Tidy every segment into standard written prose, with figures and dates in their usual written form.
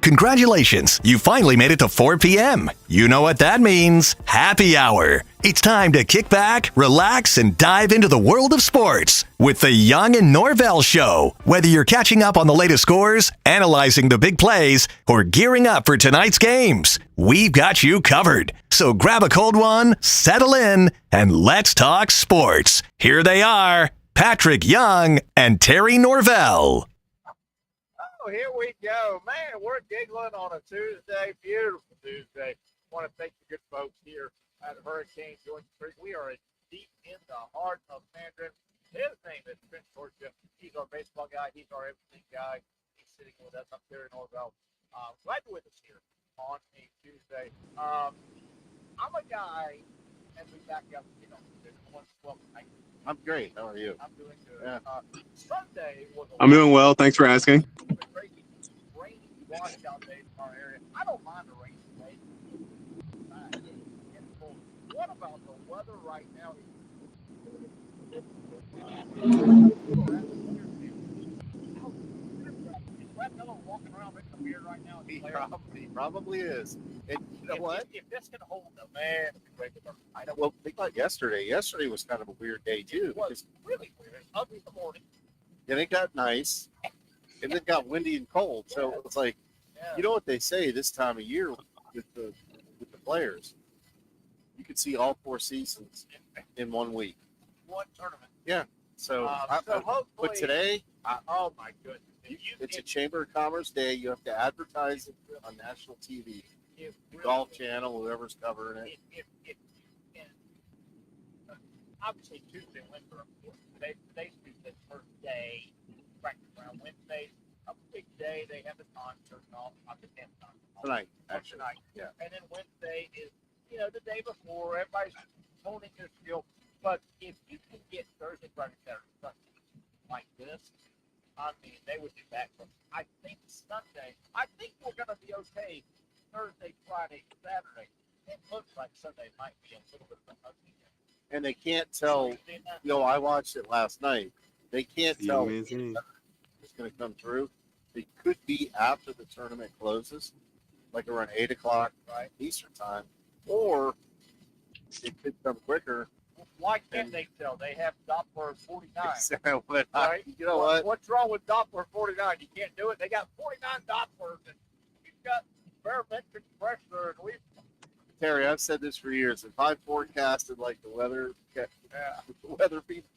Congratulations, you finally made it to 4 p.m. You know what that means. Happy hour. It's time to kick back, relax, and dive into the world of sports with the Young and Norvelle Show. Whether you're catching up on the latest scores, analyzing the big plays, or gearing up for tonight's games, we've got you covered. So grab a cold one, settle in, and let's talk sports. Here they are, Patrick Young and Terry Norvelle. Oh, here we go. Man, we're giggling on a Tuesday, beautiful Tuesday. I want to thank the good folks here at Hurricane Joint Creek. We are deep in the heart of Mandarin. His name is Vince Torsia. He's our baseball guy. He's our everything guy. He's sitting with us up there in Norvelle. Glad you're with us here on a Tuesday. I'm a guy, and we back up, I'm great. How are you? I'm doing good. Yeah. Sunday was I'm doing well. Thanks for asking. Crazy, rainy, washout days in our area. I don't mind the rainy day. What about the weather right now? Is Brett Miller walking around making a beard right now? He probably is. And you know what? If this can hold the man, I know. Well, think about yesterday. Yesterday was kind of a weird day too. It was really weird. Ugly in the morning. Then it got nice, and then it got windy and cold. So it was like, you know what they say this time of year with the players, you could see all four seasons in 1 week. One tournament. Yeah. So, hopefully, but today, oh my goodness, it's a Chamber of Commerce day. You have to advertise it on national TV. The Golf Channel, whoever's covering it. Obviously, Tuesday went for today's Tuesday's first day, practice round. Wednesday, a big day. They have the concert and all. Tonight, actually. Tonight. Yeah. And then Wednesday is, the day before. Everybody's honing their skill. But if you can get Thursday, Friday, Saturday, Sunday like this, I mean, they would be back from, I think, Sunday. I think we're going to be okay Thursday, Friday, Saturday. It looks like Sunday might be a little bit of a ugly game. And they can't tell, I watched it last night. They can't tell who's going to come through. It could be after the tournament closes, like around 8 o'clock Eastern time, or it could come quicker. Why can't they tell? They have Doppler 49. Right? You know what? What's wrong with Doppler 49? You can't do it. They got 49 Dopplers, and we've got barometric pressure, and we've. Terry, I've said this for years. If I forecasted like the weather people,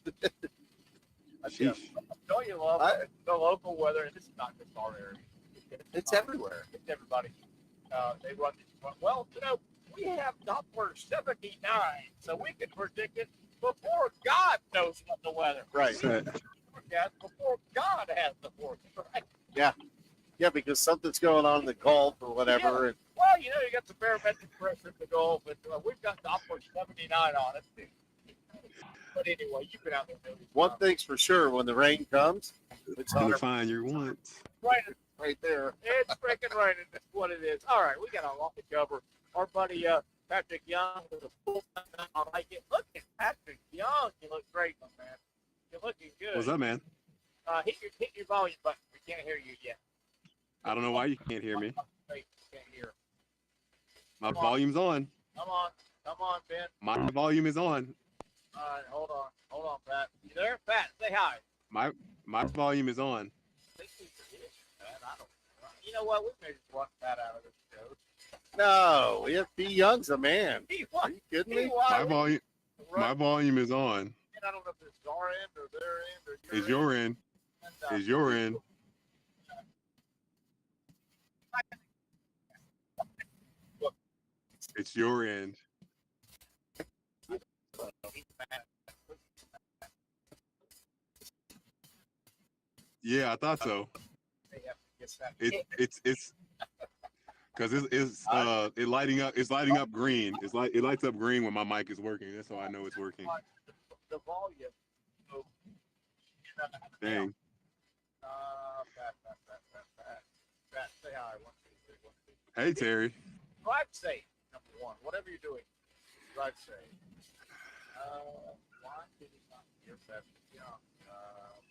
don't you love the local weather? And this is not just our area. It's everywhere. It's everybody. They run this. Well, we have Doppler 79, so we can predict it before God knows what the weather. Right. Before God has the forecast. Right. Yeah. Yeah, because something's going on in the Gulf or whatever. Yeah. Well, you got some barometric pressure in the Gulf, but we've got Doppler 79 on it. But anyway, you've been out there. One thing's for sure, when the rain comes, it's going to find your wants. Right there. It's freaking raining. That's what it is. All right, we got a lot to cover. Our buddy Patrick Young with a full time. I like it. Look at Patrick Young. You look great, my man. You're looking good. What's up, man? Hit your volume button. We can't hear you yet. I don't know why you can't hear me. Can't hear. My volume's on. Come on, Ben. My volume is on. All right, hold on, Pat. You there, Pat? Say hi. My volume is on. You know what? We may just walk Pat out of this show. No, P. Young's a man. Are you kidding me? My volume is on. And I don't know if it's our end or their end or your your end. Is your end. It's your end. Yeah, I thought so. It's because it's lighting up. It's lighting up green. It lights up green when my mic is working. That's how I know it's working. The volume. Dang. Pat, say hi. 1, 2, 3, 1, 2. Hey, Terry. Drive safe, number one. Whatever you're doing, drive safe. Why did he not hear Patrick Young?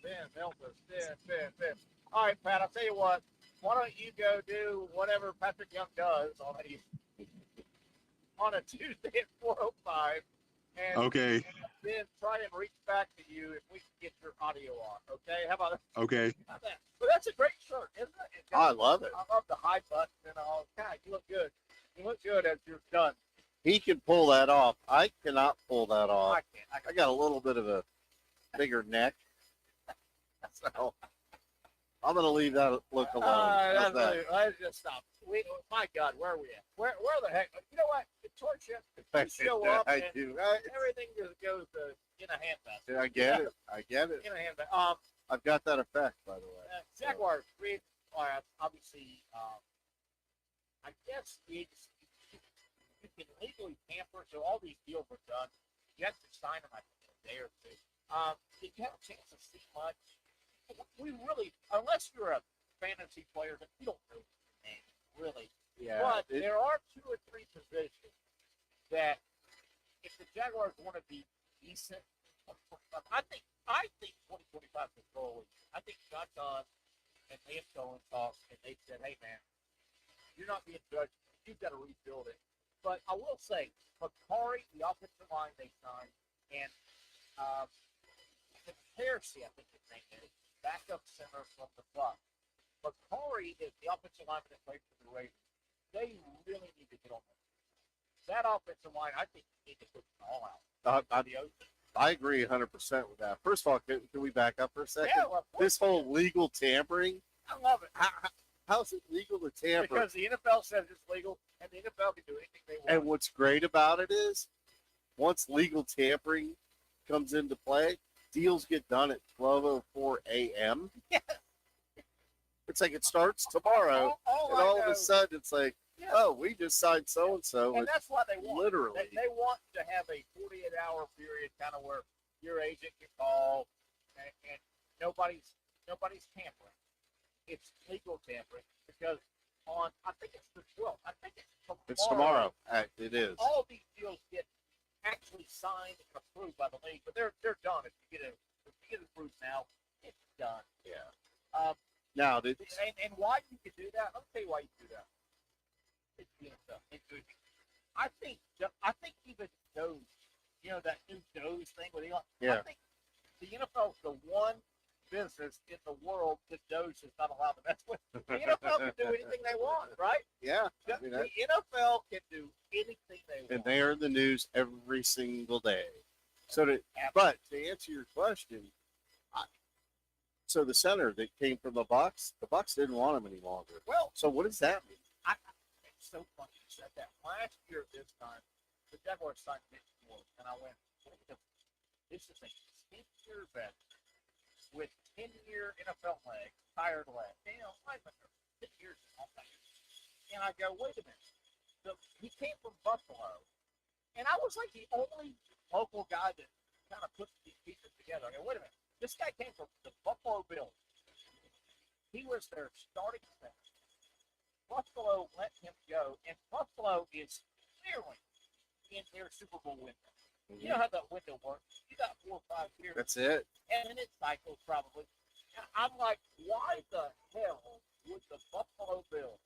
Ben, help us. Ben. All right, Pat, I'll tell you what. why don't you go do whatever Patrick Young does on a Tuesday at 4:05, and Okay. then try and reach back to you if we can get your audio on. Okay, how about that? Okay. But that's a great shirt, isn't it? I love it. I love the high button and all. God, you look good. You look good as you're done. He can pull that off. I cannot pull that off. I can't. I got a little bit of a bigger neck, so I'm gonna leave that look alone. How's that? Let's just stop. My God, where are we at? Where the heck? You know what? The torch you show up I and do. everything just goes in a handbasket. I get it. I get it. In a handbasket. I've got that effect, by the way. Jaguars Free Agency class, obviously, I guess you can legally tamper, so all these deals are done. You have to sign them, I think, in a day or two. Did you have a chance to see much? We really, unless you're a fantasy player, but we don't know your name, really. Yeah. But there are 2 or 3 positions that, if the Jaguars want to be decent, I think 2025 is goal. I think Todd and Liam Cohen talked, and they said, "Hey, man, you're not being judged. You've got to rebuild it." But I will say, Makari, the offensive line they signed, and Hersey, I think his name is, backup center from the Bucs. Makari is the offensive lineman that played for the Ravens. They really need to get on that offensive line. I think you need to put it all out. I agree 100% with that. First of all, can we back up for a second? Yeah, well, this whole legal tampering, I love it. how's it legal to tamper? Because the NFL says it's legal, and the NFL can do anything they want. And what's great about it is, once legal tampering comes into play, deals get done at 12:04 a.m. Yeah. It's like it starts tomorrow, and all of a sudden it's like, yeah. Oh, we just signed so-and-so. And that's what they want. Literally. They want to have a 48-hour period kind of where your agent can call, and nobody's tampering. It's legal tampering because I think it's the 12th. I think it's tomorrow. It's tomorrow. It is. All these deals get actually signed and approved by the league, but they're done. If you get it approved now, it's done. Yeah. Now, and why you can do that? Let me tell you why you can do that. It's the NFL. I think even those, that new Doge thing with Elon. Yeah. I think the NFL is the one business in the world that Doge is not allowed to mess with. The NFL can do anything they want, right? Yeah. The NFL can do anything they want. And they are in the news every single day. But to answer your question, so the center that came from the Bucs didn't want him any longer. Well, so what does that mean? It's so funny you said that. Last year at this time, the Jaguars signed Mitch Moore, and I went, wait a minute, this is a 10-year vet with 10-year NFL leg, tired leg. Lineman, 10 years is all that. And I go, wait a minute. He came from Buffalo, and I was like the only local guy that kind of put these pieces together. I go, wait a minute. This guy came from the Buffalo Bills. He was their starting center. Buffalo let him go, and Buffalo is clearly in their Super Bowl window. Mm-hmm. You know how that window works. You got 4 or 5 years. That's it. And it cycles probably. And I'm like, why the hell would the Buffalo Bills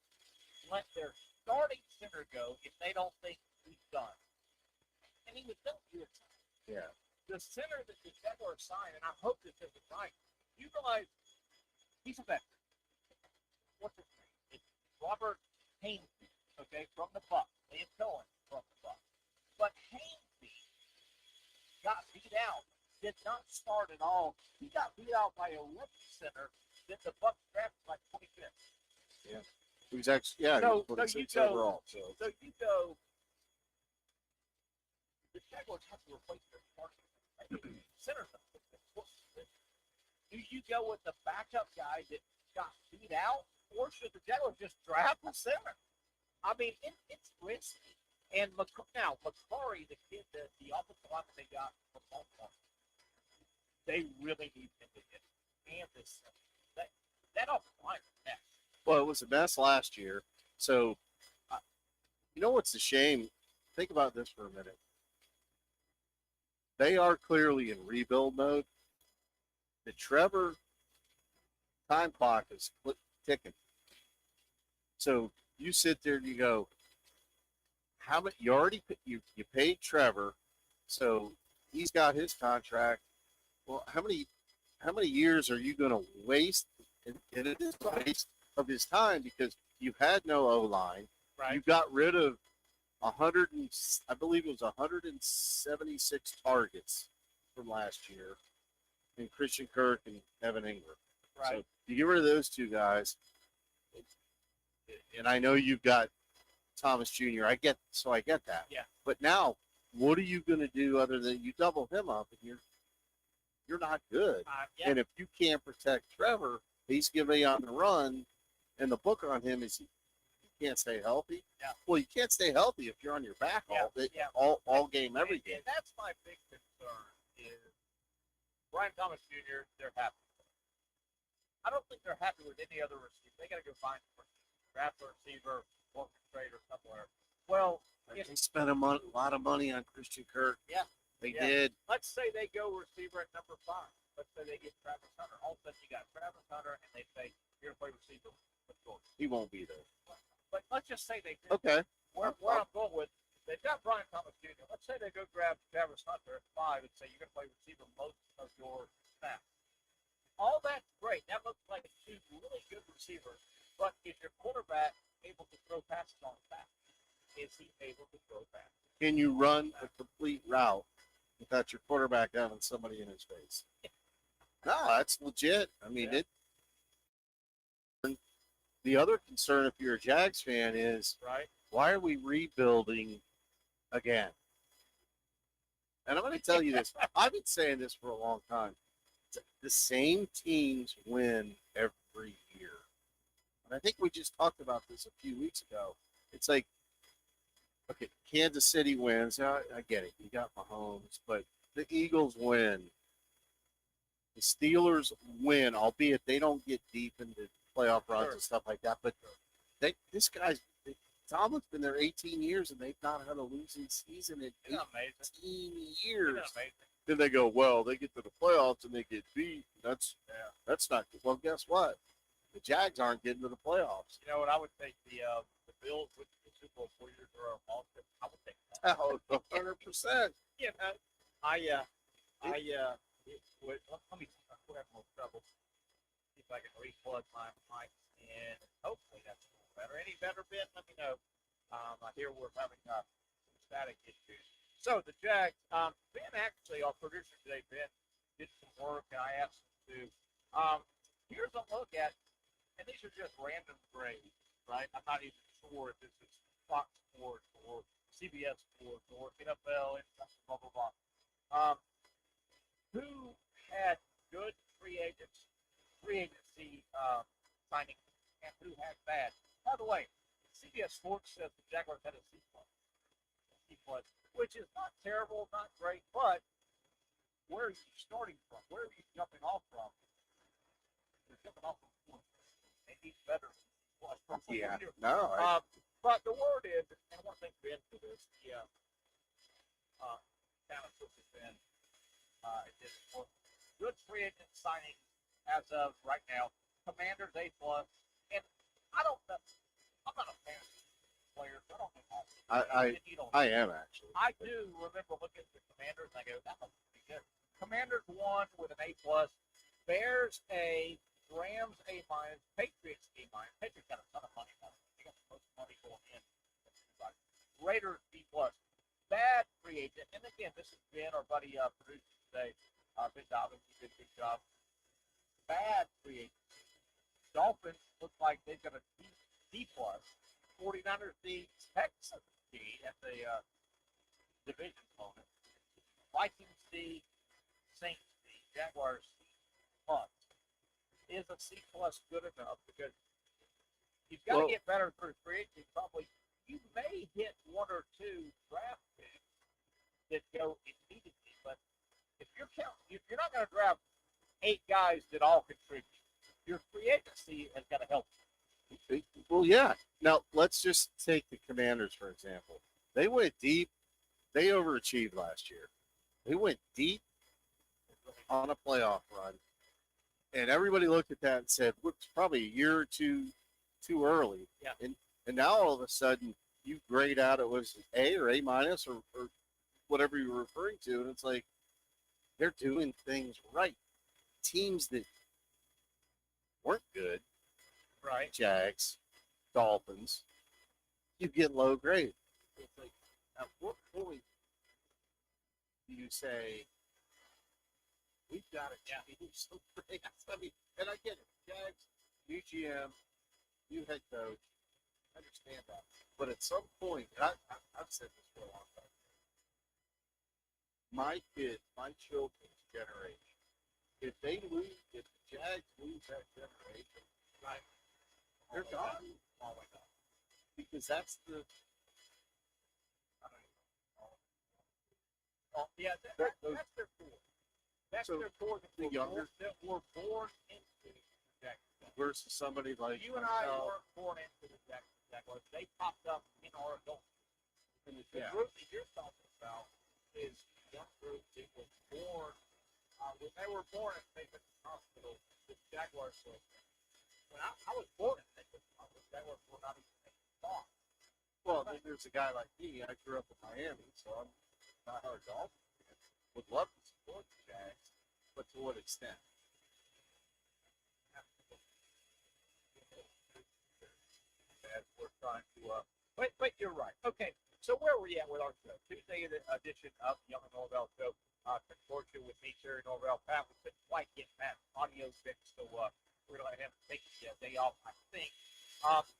let their starting center go if they don't think he's done? And he was done here. Yeah. The center that the Jaguars signed, and I hope this isn't right, you realize he's a veteran. What's his name? It's Robert Hainsey, okay, from the Bucs. Liam Cohen from the Bucs. But Hainsey got beat out, did not start at all. He got beat out by a rookie center that the Bucs drafted like 25th. Yeah. He was actually, yeah, so you go overall. So you go, the Jaguars have to replace their starting center. Do you go with the backup guy that got beat out, or should the Jaguars just draft a center? I mean, it's risky. And now, Makari, the kid, the offensive lineman they got from Baltimore, they really need him to get Kansas. That offensive line is a mess. Well, it was a mess last year. So, you know what's a shame? Think about this for a minute. They are clearly in rebuild mode. The Trevor time clock is ticking. So you sit there and you go, how much you already you paid Trevor, so he's got his contract. Well, how many years are you going to waste? And it is a waste of his time because you had no O line. Right. You got rid of 100 and I believe it was 176 targets from last year in Christian Kirk and Evan Ingram. Right. So you get rid of those two guys, and I know you've got Thomas Jr. I get that. Yeah. But now, what are you going to do other than you double him up and you're not good. Yeah. And if you can't protect Trevor, he's giving you on the run, and the book on him is he can't stay healthy. Yeah. Well, you can't stay healthy if you're on your back all game, every game. And that's my big concern is Brian Thomas Jr., they're happy. I don't think they're happy with any other receiver. They got to go find a draft a receiver, work a trade or somewhere. Well, They spent a lot of money on Christian Kirk. Yeah. They did. Let's say they go receiver at number 5. Let's say they get Travis Hunter. All of a sudden, you got Travis Hunter, and they say, you're going to play receiver with George. He won't be there. But let's just say they do. Okay. Where I'm going with, they've got Brian Thomas Jr. Let's say they go grab Travis Hunter at 5 and say, you're going to play receiver most of your snaps. All that's great. That looks like 2 really good receivers. But is your quarterback able to throw passes on the back? Is he able to throw passes? Can you run a complete route without your quarterback having somebody in his face? No, that's legit. I mean, The other concern, if you're a Jags fan, is right. Why are we rebuilding again? And I'm going to tell you this. I've been saying this for a long time. The same teams win every year. And I think we just talked about this a few weeks ago. It's like, okay, Kansas City wins. I get it. You got Mahomes, but the Eagles win. The Steelers win, albeit they don't get deep into playoff runs and stuff like that. But Tomlin's been there 18 years, and they've not had a losing season in 18 years. Then they go, well, they get to the playoffs and they get beat. That's not good. Well, guess what? The Jags aren't getting to the playoffs. You know what? I would take the Bills with the Super Bowl 4 years in a row. I would take that. Oh, 100%. You know, let me see if I have more trouble. See if I can replug my mic, and hopefully that's a little better. Any better, Ben? Let me know. I hear we're having some static issues. So the Jags, Ben actually, our producer today, Ben, did some work, and I asked him to. Here's a look at, and these are just random grades, right? I'm not even sure if this is Fox Sports or CBS Sports or NFL, and blah, blah, blah. Who had good free agency signings, and who had bad? By the way, CBS Sports says the Jaguars had a C+, which is not terrible, not great, but where are you starting from? Where are you jumping off from? You're jumping off from points. They need better plus. Yeah, but the word is, and I want to thank Ben for this, kind of puts it in. Good free agent signing as of right now. Commanders A+, and I don't know. I'm not a fan of players. I don't know. I am actually. I do remember looking at the Commanders and I go, that looks pretty good. Commanders 1 with an A+, Bears A, Rams A-, Patriots A-. Patriots got a ton of money now. They got the most money going in. Raiders B+. Bad free agent, and again, this has been our buddy producer today, Ben Dobbins. He did a good job. Bad free agent. Dolphins look like they've got a D+. 49ers D, Texans D at the division opponent. Vikings D, Saints D, Jaguars C+. Is a C+ good enough? Because you've got to get better through free agency. Probably you may hit 1 or 2 draft picks that go immediately, but if you're not going to draft 8 guys that all contribute, your free agency has got to help you. Well, yeah. Now, let's just take the Commanders, for example. They went deep. They overachieved last year. They went deep on a playoff run. And everybody looked at that and said, it's probably a year or 2 too early. Yeah. And now all of a sudden you grade out it was A or A minus or whatever you were referring to, and it's like they're doing things right. Teams that weren't good, Right. Jags, Dolphins, you get low grade. It's like, at what point do you say we've got to change some things? I mean, and I get it, Jags, new GM, new head coach, I understand that, but at some point, I've said this for a long time. My kids, my children's generation, if the Jags lose that generation, right, they're gone. Oh my God. Because that's the. Oh, yeah, that's their core. That's So, their core that the younger that were born into the Jaguars. versus somebody like You and I weren't born into the Jaguars. They popped up in our adult. And the group that you're talking about is the young group that was born when they were born at St. Vincent's Hospital. The Jaguars were. When I was born at St. Vincent's Hospital, the Jaguars were not even thought. Well, then there's a guy like me. I grew up in Miami, so I'm not hard Dolphins fan. Would love to support the Jags, but to what extent? As we're trying to, but you're right. Okay, so where were we at with our show? Tuesday edition of the Young and Norvelle show. Unfortunately, with me, Terry Norvelle, Pat, we couldn't quite get Pat audio fixed, so we're gonna let him take the day off, I think.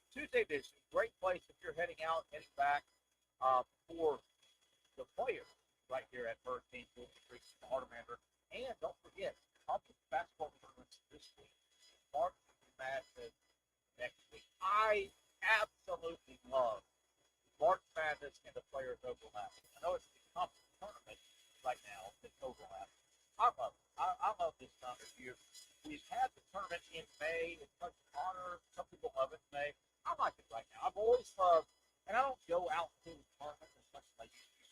Tuesday edition, great place if you're heading out, heading back for the players right here at Hurricane Street, Hardeman. And don't forget, college basketball tournaments this week. March Madness next week. I absolutely love March Madness and the players overlap. I know it's a tough tournament right now, it's overlap. I love it. I love this time of year. We've had the tournament in May. It's such an honor. Some people love it in May. I like it right now. I've always loved, and I don't go out to the tournament as much as I used to.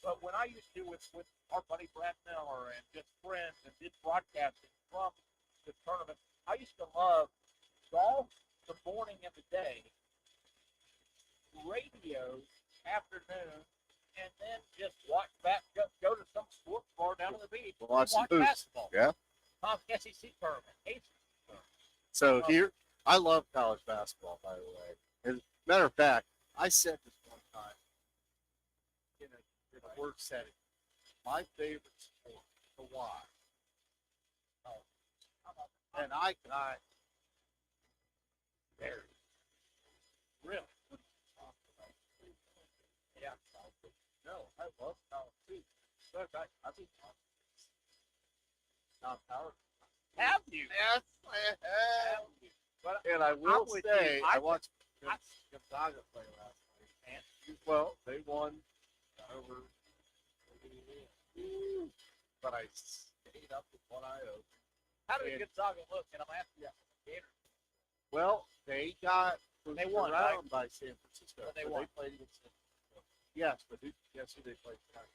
But when I used to with our buddy Brad Miller and just friends and did broadcasting from the tournament, I used to love golf the morning and the day, radio afternoon, and then just watch go to some sports bar down on the beach and watch basketball. Yeah. SEC tournament, ACC tournament. So here, I love college basketball, by the way. As a matter of fact, I said this one time in a work setting. My favorite sport, the why. And I got very really. Yeah. No, I love college too. But I think not power. Have you? Yes, I have. But and I will say, I watched Gonzaga play last night. And well, they won over. But I stayed up with one eye open. How did Gonzaga look? And I'm asking you. Well, they won right? by San Francisco. But they won. They played against San Francisco. Yes, but guess who they played tonight?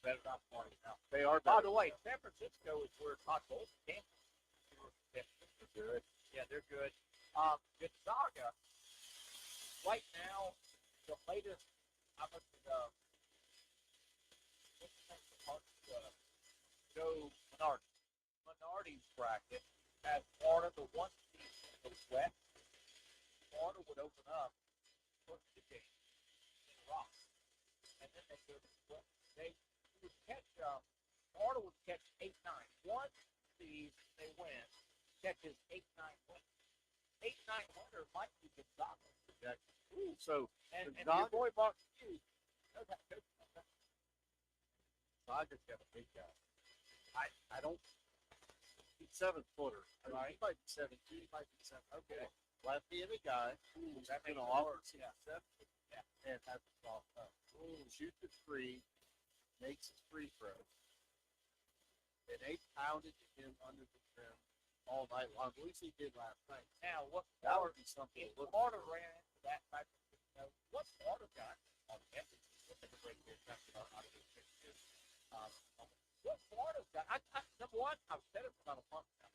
Better not play now. They are. By the way, San Francisco is where Todd came from. They're good. Yeah, they're good. Gonzaga, right now, the latest, I looked at Joe Minardi's bracket has Florida the one seed in the West. Florida would open up first two games in a row, and then they go to the West. They would catch Florida would catch 8-9. One seed they win catches 8-9 wins. 8-9 winner might be Gonzaga. So and your boy Mark Hughes knows how to coach. Gonzaga's got a big guy. I don't. He's 7-footer. Right. He might be 7'2". He might be 7. Okay. Left-handed guy. Who's going to offer and has a soft touch. Shoots the three. Makes his free throw. And they pounded him under the rim all night long. At least he did last night. Now, that would be something. If Florida ran into that type of what's Florida got on campus? What's a great year? What Florida's got? Number one, I've said it for about a month now.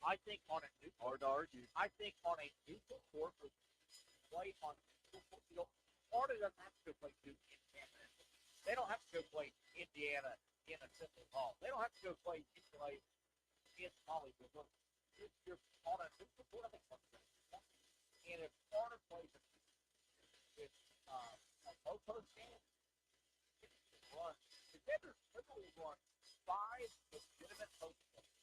I think on a Hard to argue. I think on a neutral court, play on neutral court, Florida doesn't have to go play Duke in Canada. They don't have to go play Indiana in a Assembly Hall. They don't have to go play UCLA in Hollywood. Look, if you're on a neutral court, I think something. And if Florida plays with a low-post game, run. The Gators literally run 5 legitimate post games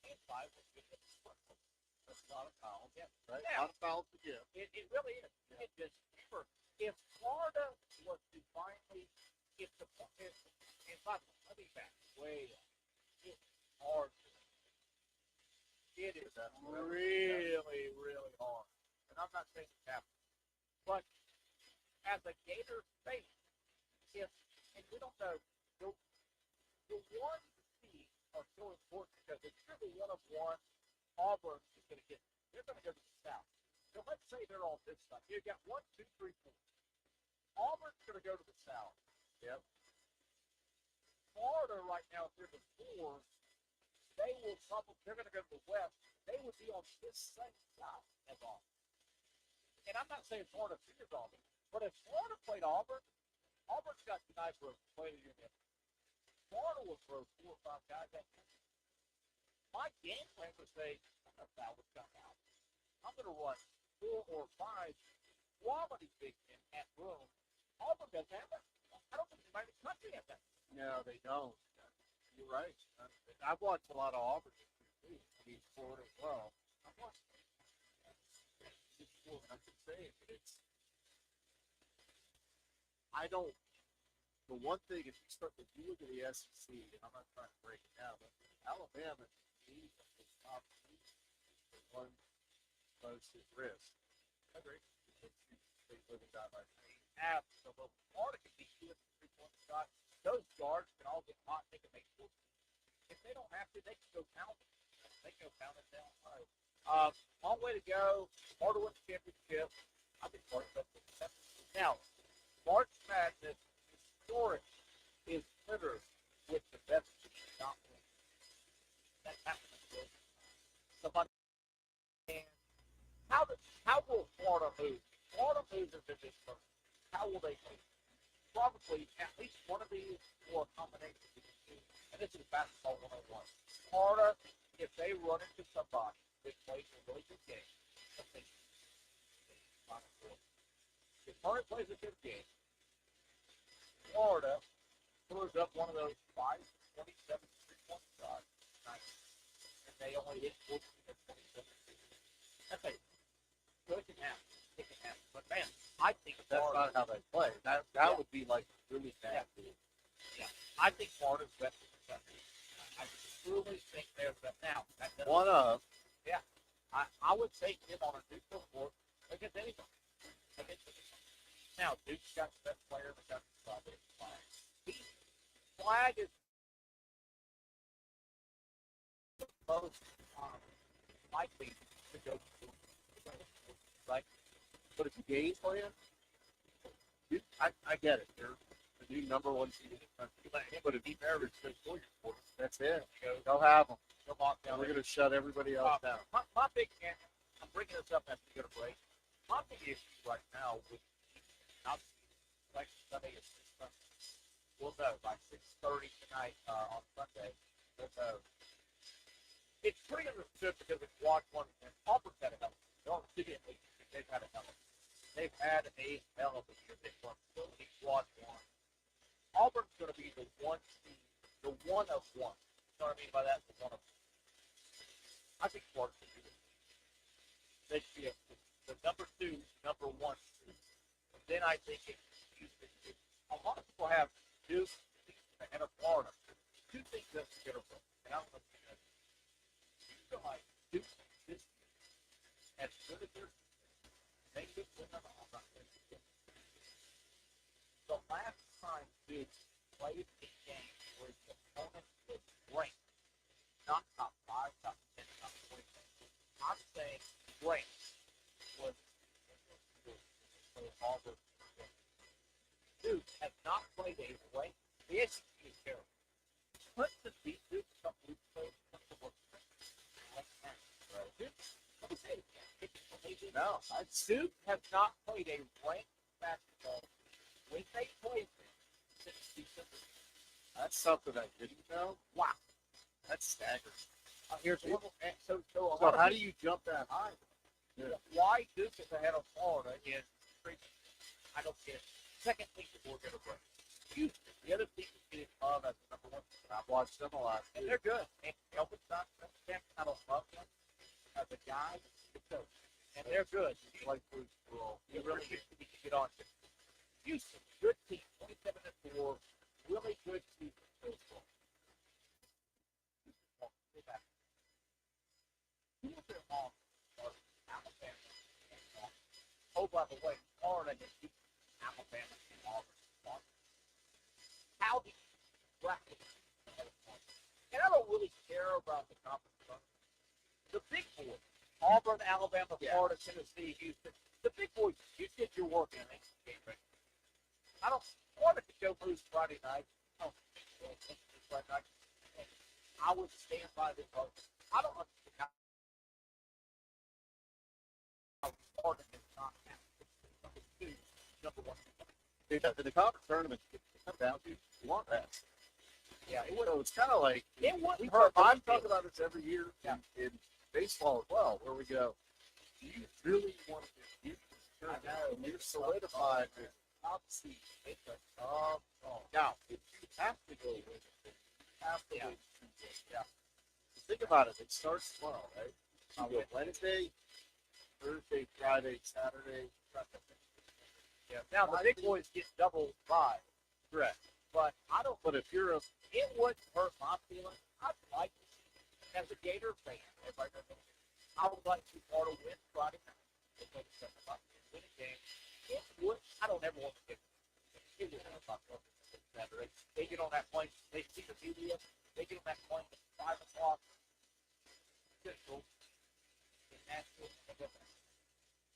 and 5 legitimate front post. That's a lot of fouls. Yeah, Right? Now, A lot of fouls to give. it really is. Yeah. It just, remember, if Florida was to finally get the and let me back way up. It's hard. It is really, really hard. And I'm not saying it's happening. But as a Gator fan, and we don't know, the one seed are so important because if you're the one of one, Auburn is going to get, they're going to go to the South. So let's say they're on this side. You've got 1, 2, 3, 4. Auburn's going to go to the South. Yep. Florida right now, if they're the 4, they will probably, they're going to go to the West. They would be on this same side as Auburn. And I'm not saying Florida fears Auburn, but if Florida played Auburn, Auburn's got tonight for a player unit. Florida will throw 4 or 5 guys at him. My game plan would say, I'm going to foul this guy out. I'm going to run 4 or 5 quality big men at room. Auburn doesn't have that. I don't think anybody in the country has that. No, they don't. You're right. I've watched a lot of Auburn too. He's Florida as well. I've watched. I can say it, but it's. I don't. The one thing, if you look at the SEC, and I'm not trying to break it down, but Alabama is the top team. The one most at risk. I agree. They live and die by pain. Absolutely. Florida can be good at 3-point shot. Those guards can all get hot. They can make 4. If they don't have to, they can go pound it. They can go pound it down. Long way to go. Florida wins the championship. I think Florida wins the championship. Now, March Madness historic is littered with the best team not win. That happens with somebody. And how will Florida move? Florida moves into this first. How will they move? Probably at least one of these or a combination of these two. And this is basketball 101. Florida, if they run into somebody that plays a really good game, if Florida plays a good game, Florida throws up one of those 5-27 3-point shots, and they only hit 14 or 27. That's a good can happen. It can happen. But man, I think That's Florida, not how they play. That would be like really bad. Yeah, I think Florida's best in the country. I truly think they're best. Now, One of. Yeah, I would take him on a neutral court against anybody. Now, Duke's got the best player in the country, probably. Flag is the most likely to go to. Right? But if you game plan, I get it. They're the new number 1 seed in the country. But if you average 6 points, that's it. Go have them. Go lock down. We're going to shut everybody else down. My big, I'm bringing this up after you go to break. My big issue right now with like Sunday is 6:30. We'll know by 6:30 tonight on Sunday. We'll know. It's pretty understood because it's watch one and Auburn's had a hell of a year. They've had a hell of a year. They've had a hell of a year. They've won 40 quad one. Auburn's going to be the 1 seed, the 1 of 1. You know what I mean by that? The 1 of 1. I think Florida should be they should be the number 2, number 1 seed. And then I think a lot of people have Duke and Florida. 2 things that get a book. And I don't know if you know. You feel like Duke this year, as good as they're they could win them all. The last time Duke played a game where the opponent was ranked, not top 5, top 10, top 20. I'm saying ranked was Auburn. Duke has not played a ranked. The SEC is terrible. Clemson beat Duke a couple weeks ago. Sioux have not played a ranked basketball when they played them since December. That's something I didn't know. Wow. That's staggering. Here's a little. So how do you jump that high? Yeah. Why Duke is ahead of Florida is crazy. I don't get it. Second team that we're going to break. Houston, the other team is getting love as the number one. I've watched them a lot. And they're good. And Elvin's not I don't love them as a guy, the coach. And they're good. Like Bruce Pearl. You really need to get on to Houston, good team, 27-4, really good team. Oh, by the way, Florida has beaten Alabama and Auburn. How do you bracket? And I don't really care about the conference. The big boys, Auburn, Alabama, Florida, Tennessee, Houston. The big boys, you did your work in an game, right? I don't want to go lose Friday night. I would stand by this argument. I don't understand how Florida is not number one. The conference tournament comes down to one pass. Yeah, It's kind of like it wouldn't hurt. I'm talking about this every year in baseball as well, where we go, do you really want to do this? I know. You're solidified with top seed. It's a tough call. Now, if you have to go with it, you have to win 2 games. Yeah. Think about it. It starts tomorrow, right? You go Wednesday, Thursday, Friday, Saturday. Yeah. Now, the big boys get double bye. Correct. But I don't. But if you're it wouldn't hurt my feelings. I'd like to see, as a Gator fan, everybody knows, I would like to Florida win Friday night. Win a game. It would. I don't ever want to get. They get on that plane. They see the media. They get on that plane at 5 o'clock. Central. In Nashville,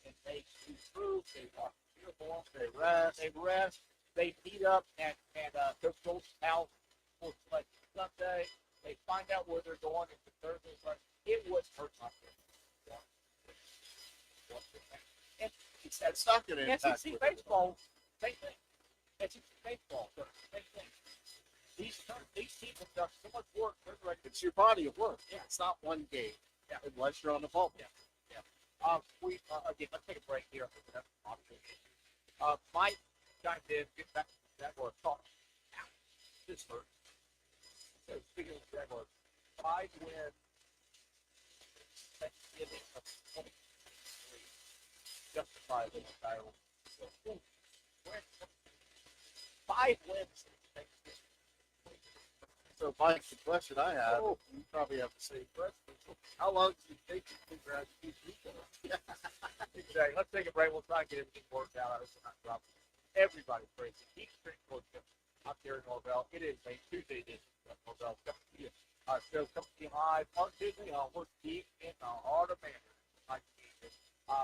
and they improve. They walk uniform. They rest. They meet up at Coach Colt's house for like Sunday. They find out where they're going into Thursday. Like, it would hurt my feelings. And it's not going to impact SEC baseball, same thing. SEC baseball, same thing. These teams have done so much work. It's your body of work. Yeah. It's not one game. Yeah. Unless you're on the ball. Yeah. Again, let's take a break here. Mike chimed in, get back to the Jaguars talk. Now, this hurts. So, speaking of the Jaguars, 5 wins, Thanksgiving of 2023, justified in the title. 5 wins since Thanksgiving. So, Mike, the question I have, you probably have the same question. How long does it take to figure out these people? Exactly. Let's take a break. We'll try and get everything worked out. I was not dropping. Everybody's crazy. Keep street coaching out there in Norvelle. It is a Tuesday edition of Norvelle. Coming to you. Show coming to you live on Tuesday. We're deep in the heart of Manhattan.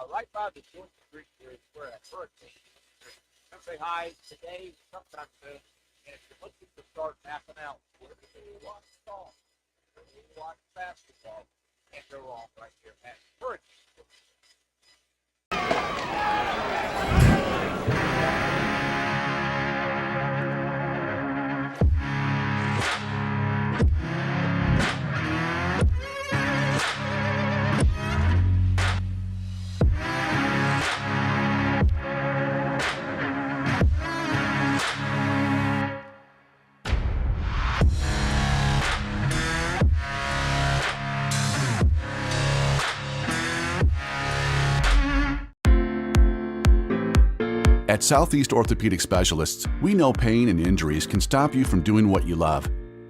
Right by the Joint Street Bridge. We're at Hurricane. Come say hi today, sometime soon. And if you're looking to start mapping out where do you watch golf, where do you watch basketball, and they're all right here at Hurricane. At Southeast Orthopedic Specialists, we know pain and injuries can stop you from doing what you love.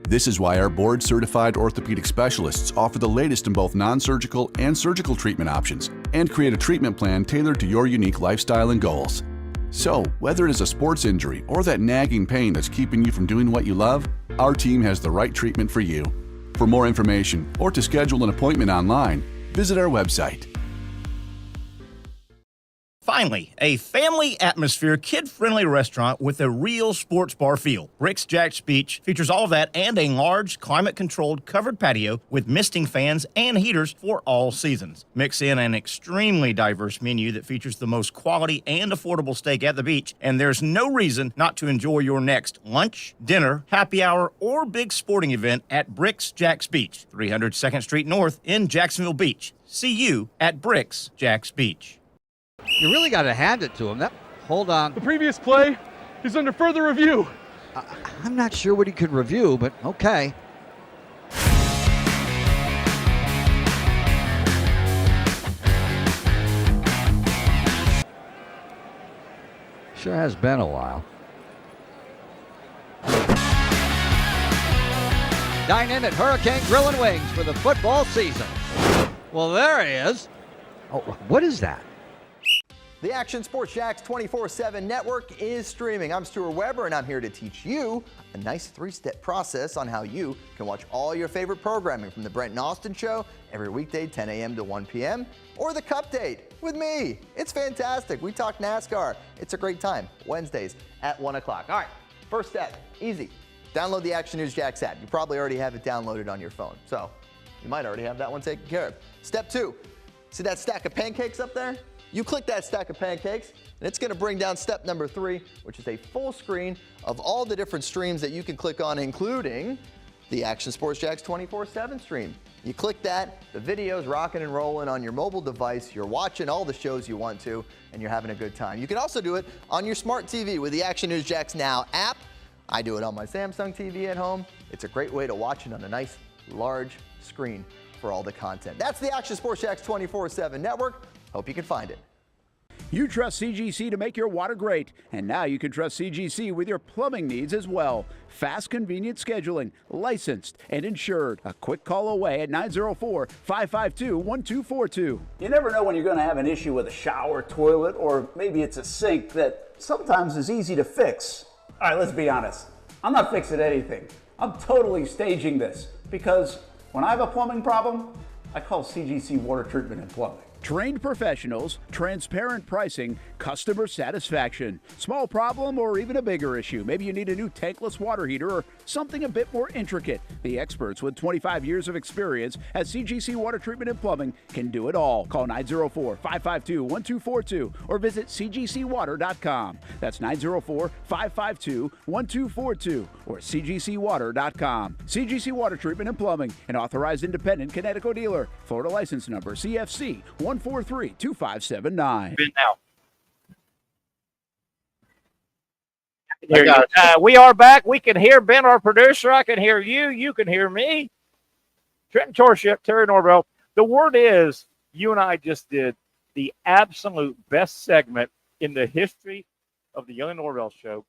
This is why our board-certified orthopedic specialists offer the latest in both non-surgical and surgical treatment options and create a treatment plan tailored to your unique lifestyle and goals. So, whether it is a sports injury or that nagging pain that's keeping you from doing what you love, our team has the right treatment for you. For more information or to schedule an appointment online, visit our website. Finally, a family atmosphere, kid-friendly restaurant with a real sports bar feel. Bricks Jack's Beach features all of that and a large, climate-controlled covered patio with misting fans and heaters for all seasons. Mix in an extremely diverse menu that features the most quality and affordable steak at the beach, and there's no reason not to enjoy your next lunch, dinner, happy hour, or big sporting event at Bricks Jack's Beach, 300 2nd Street North in Jacksonville Beach. See you at Bricks Jack's Beach. You really got to hand it to him. Hold on. The previous play is under further review. I'm not sure what he could review, but okay. Sure has been a while. Dine in at Hurricane Grill and Wings for the football season. Well, there he is. Oh, what is that? The Action Sports Jax 24/7 network is streaming. I'm Stuart Weber, and I'm here to teach you a nice 3-step process on how you can watch all your favorite programming from the Brent and Austin Show every weekday 10 a.m. to 1 p.m. or the Cup Date with me. It's fantastic. We talk NASCAR. It's a great time. Wednesdays at 1 o'clock. All right, first step, easy. Download the Action News Jax app. You probably already have it downloaded on your phone, so you might already have that one taken care of. Step 2, see that stack of pancakes up there? You click that stack of pancakes, and it's going to bring down step number 3, which is a full screen of all the different streams that you can click on, including the Action Sports Jax 24/7 stream. You click that, the video's rocking and rolling on your mobile device. You're watching all the shows you want to, and you're having a good time. You can also do it on your smart TV with the Action News Jax Now app. I do it on my Samsung TV at home. It's a great way to watch it on a nice, large screen for all the content. That's the Action Sports Jax 24/7 network. Hope you can find it. You trust CGC to make your water great, and now you can trust CGC with your plumbing needs as well. Fast, convenient scheduling, licensed and insured. A quick call away at 904-552-1242. You never know when you're going to have an issue with a shower, toilet, or maybe it's a sink that sometimes is easy to fix. All right, let's be honest. I'm not fixing anything. I'm totally staging this because when I have a plumbing problem, I call CGC Water Treatment and Plumbing. Trained professionals, transparent pricing, customer satisfaction. Small problem or even a bigger issue. Maybe you need a new tankless water heater or something a bit more intricate. The experts with 25 years of experience at CGC Water Treatment and Plumbing can do it all. Call 904-552-1242 or visit cgcwater.com. That's 904-552-1242 or cgcwater.com. CGC Water Treatment and Plumbing, an authorized independent Connecticut dealer. Florida license number CFC 143-2579. Now. We are back. We can hear Ben, our producer. I can hear you. You can hear me. Trenton Torship, Terry Norvelle. The word is, you and I just did the absolute best segment in the history of the Young and Norvelle show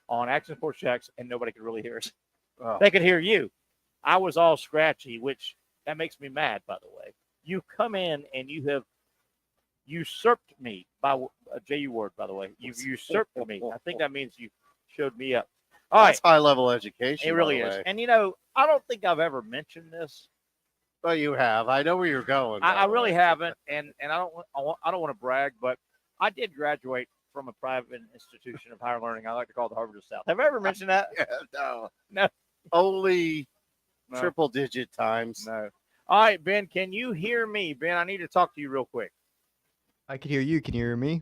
on Action Sports Jax, and nobody could really hear us. Oh. They could hear you. I was all scratchy, which that makes me mad, by the way. You come in and you have usurped me by a J-U word, by the way. You've usurped me. I think that means you showed me up. All That's right. High-level education. It really is. And, you know, I don't think I've ever mentioned this. Well, you have. I know where you're going. I really haven't, and I don't want to brag, but I did graduate from a private institution of higher learning. I like to call it the Harvard of the South. Have I ever mentioned that? No. Only triple-digit times. No. All right, Ben, can you hear me? Ben, I need to talk to you real quick. I can hear you. Can you hear me?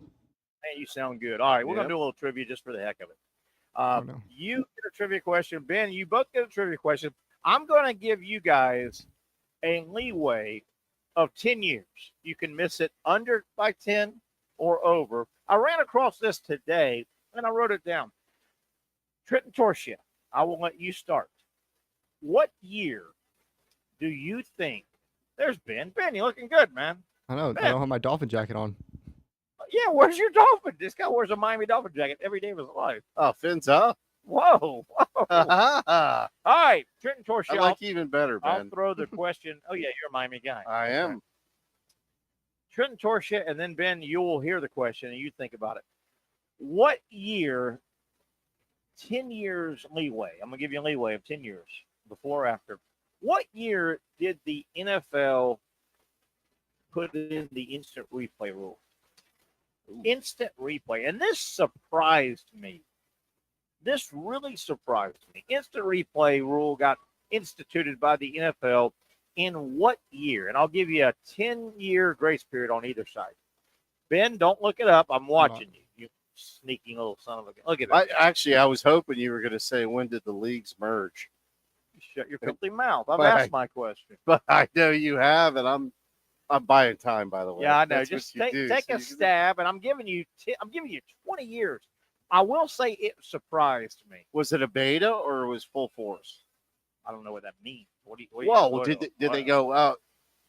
Hey, you sound good. All right, we're going to do a little trivia just for the heck of it. You get a trivia question. Ben, you both get a trivia question. I'm going to give you guys a leeway of 10 years. You can miss it under by 10 or over. I ran across this today, and I wrote it down. Trenton Torship, I will let you start. What year do you think? There's Ben. Ben, you're looking good, man. I know. Ben. I don't have my Dolphin jacket on. Yeah, where's your Dolphin? This guy wears a Miami Dolphin jacket every day of his life. Oh, fins up. Whoa. All right, Trenton Torship. I like even better, Ben. I'll throw the question. Oh, yeah, you're a Miami guy. I am. Okay. Trenton Torship, and then, Ben, you will hear the question, and you think about it. What year, 10 years leeway, I'm going to give you a leeway of 10 years, before or after. What year did the NFL put in the instant replay rule? instant replay. And this surprised me. This really surprised me. Instant replay rule got instituted by the NFL in what year? And I'll give you a 10-year grace period on either side. Ben, don't look it up. I'm watching you. You sneaky little son of a gun. Look at it. I was hoping you were going to say, when did the leagues merge? Shut your filthy mouth. I've asked my question. But I know you have, and I'm buying time, by the way. Yeah, I know. That's Just what you do. take a stab, and I'm giving you 20 years. I will say it surprised me. Was it a beta or was full force? I don't know what that means. Did they go out?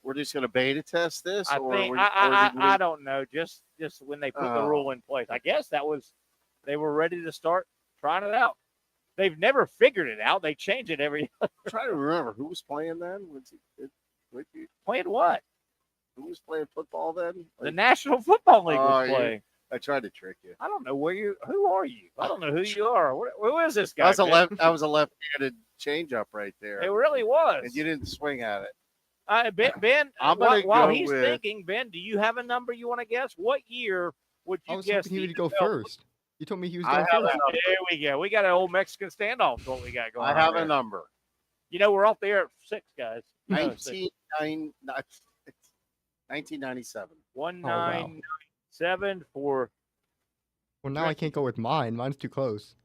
We're just going to beta test this? I don't know. Just when they put the rule in place, I guess they were ready to start trying it out. They've never figured it out. They change it every. I'm trying to remember who was playing then. Playing what? Who was playing football then? The National Football League was playing. I tried to trick you. I don't know who are you? I don't know who you are. Who is this guy? I was a left-handed changeup right there. It really was. And you didn't swing at it. Ben, while he's thinking, Ben, do you have a number you want to guess? What year would you guess? He would go first. You told me he was going first. There we go. We got an old Mexican standoff. What we got going on? I have a number. You know, we're off the air at 6, guys. 1997. 1997 for. Well, now I can't go with mine. Mine's too close.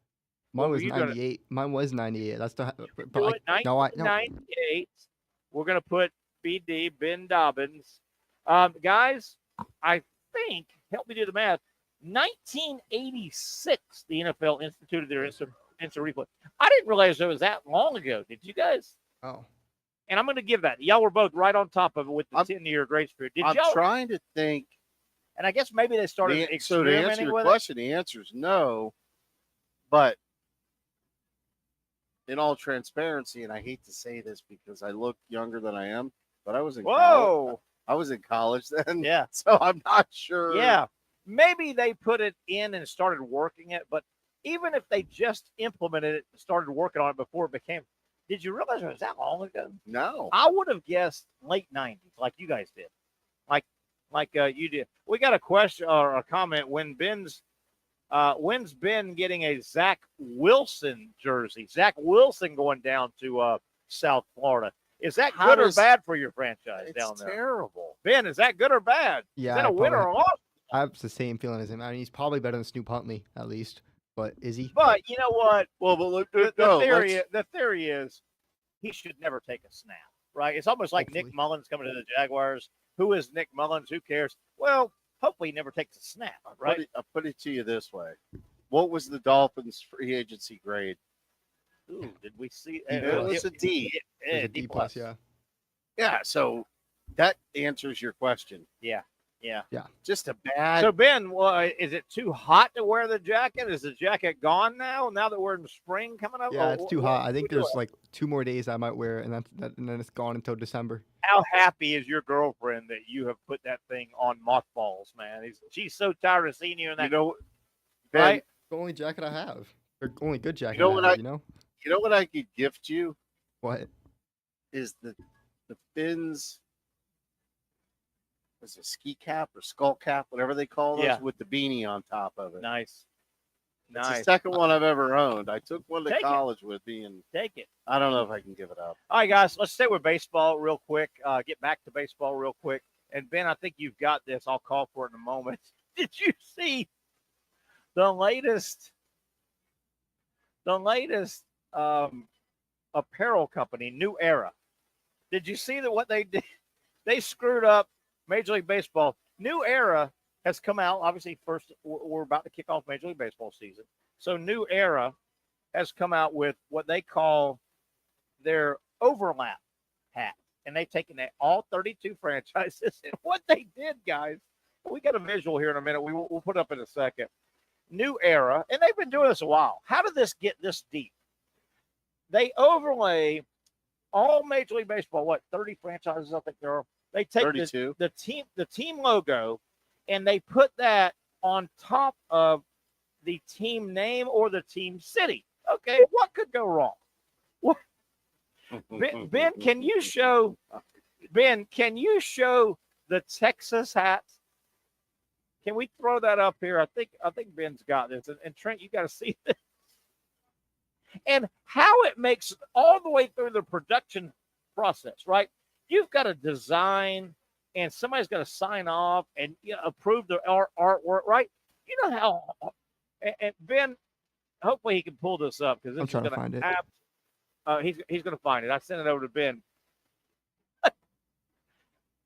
Mine was 98. Mine was 98. That's the. 1998. We're gonna put BD Ben Dobbins. Guys, I think help me do the math. 1986, the NFL instituted their instant replay. I didn't realize it was that long ago. Did you guys? Oh. And I'm going to give that. Y'all were both right on top of it with the 10-year grace period. I'm trying to think. And I guess maybe they started experimenting to answer your with question, the answer is no. But in all transparency, and I hate to say this because I look younger than I am, but I was in college. I was in college then. Yeah. So I'm not sure. Yeah. Maybe they put it in and started working it, but even if they just implemented it and started working on it before it became, did you realize it was that long ago? No. I would have guessed late 90s, like you guys did. Like you did. We got a question or a comment when's Ben getting a Zach Wilson jersey? Zach Wilson going down to South Florida. Is that good or bad for your franchise down there? It's terrible. Ben, is that good or bad? Yeah. Is that a win or a loss? I have the same feeling as him. I mean, he's probably better than Snoop Huntley, at least. But is he? But you know what? Well, but look, the theory is he should never take a snap, right? It's almost like Nick Mullins coming to the Jaguars. Who is Nick Mullins? Who cares? Well, hopefully he never takes a snap, right? I'll put it to you this way. What was the Dolphins' free agency grade? Ooh, did we see? It was a D. D plus, yeah. Yeah, so that answers your question. Yeah. Just a bad. So, Ben, is it too hot to wear the jacket? Is the jacket gone now that we're in spring coming up? Yeah, it's too hot. I think there's like 2 more days I might wear it, and then it's gone until December. How happy is your girlfriend that you have put that thing on mothballs, man? She's so tired of seeing you in that. Ben, right? The only jacket I have. Or only good jacket You know what you know? You know what I could gift you? What? Is the Fins. Was it ski cap or skull cap, whatever they call those, with the beanie on top of it. Nice. It's the second one I've ever owned. I took one to Take college with me, and take it. I don't know if I can give it up. All right, guys, let's stay with baseball real quick. Get back to baseball real quick. And Ben, I think you've got this. I'll call for it in a moment. Did you see the latest apparel company, New Era? Did you see what they did? They screwed up Major League Baseball. New Era has come out. Obviously, first we're about to kick off Major League Baseball season. So New Era has come out with what they call their overlap hat. And they've taken all 32 franchises. And what they did, guys, we got a visual here in a minute. We'll put up in a second. New Era, and they've been doing this a while. How did this get this deep? They overlay all Major League Baseball, 30 franchises, I think there are. They take the team logo, and they put that on top of the team name or the team city. Okay, what could go wrong? What? Ben, can you show the Texas hats? Can we throw that up here? I think Ben's got this. And Trent, you got to see this. And how it makes all the way through the production process, right? You've got to design, and somebody's got to sign off and approve the artwork, right? You know how, and Ben, hopefully he can pull this up because this is going to find it. He's going to find it. I sent it over to Ben.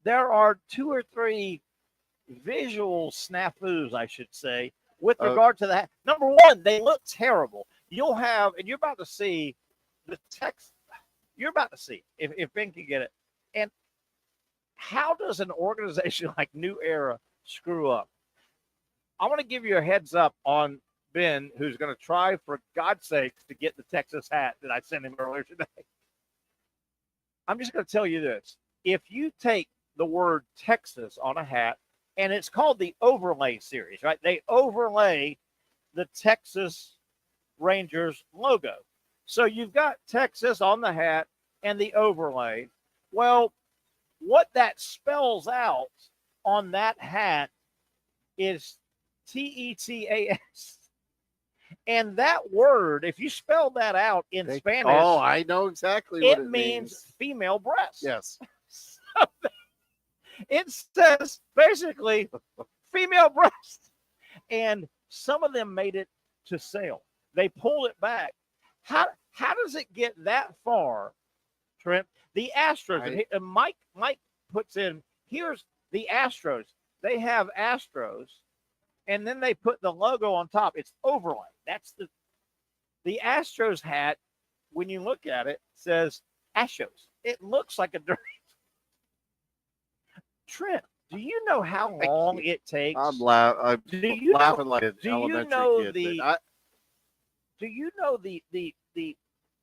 There are 2 or 3 visual snafus, I should say, with regard to that. Number one, they look terrible. You'll have, and you're about to see the text. You're about to see if Ben can get it. And how does an organization like New Era screw up? I want to give you a heads up on Ben, who's going to try, for God's sakes, to get the Texas hat that I sent him earlier today. I'm just going to tell you this. If you take the word Texas on a hat, and it's called the overlay series, right? They overlay the Texas Rangers logo. So you've got Texas on the hat and the overlay. Well, what that spells out on that hat is TETAS. And that word, if you spell that out in Spanish, I know exactly what it means female breast. Yes. So it says basically female breast. And some of them made it to sale. They pulled it back. How does it get that far, Trent? The Astros, and Mike puts in, here's the Astros. They have Astros, and then they put the logo on top. It's overlay. That's the Astros hat. When you look at it, says Astros. It looks like a dirty. Trent, do you know how long it takes? I'm laughing like an elementary kid. Do you know the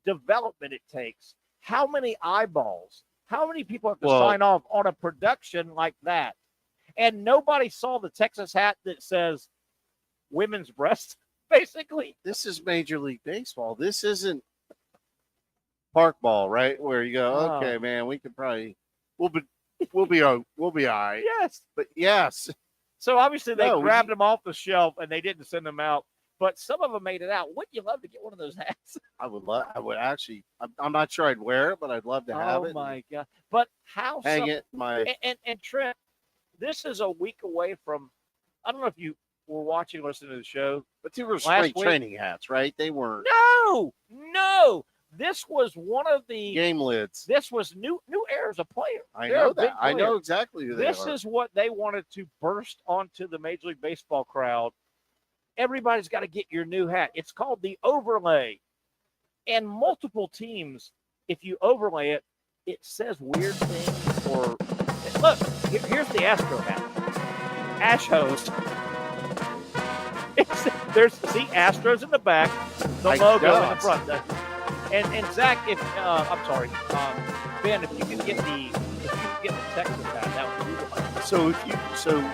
development it takes? How many eyeballs? How many people have to sign off on a production like that? And nobody saw the Texas hat that says women's breast, basically. This is Major League Baseball. This isn't park ball, right? Where you go, okay, man, we could probably we'll be all right. Yes. But yes. So obviously they grabbed them off the shelf and they didn't send them out. But some of them made it out. Wouldn't you love to get one of those hats? I would actually. I'm not sure I'd wear it, but I'd love to have it. Oh my God! But how? Hang it. And Trent, this is a week away from. I don't know if you were watching, listening to the show, but they were spring training hats, right? They weren't. No. This was one of the game lids. This was New Era's a player. I know that. I know exactly who they are. This is what they wanted to burst onto the Major League Baseball crowd. Everybody's got to get your new hat. It's called the overlay. And multiple teams, if you overlay it, it says weird things. Or look, here's the Astro hat. Astros. There's Astros in the back, the logo in the front. And Zach, I'm sorry, Ben, if you can get the Texas hat, that would be wonderful.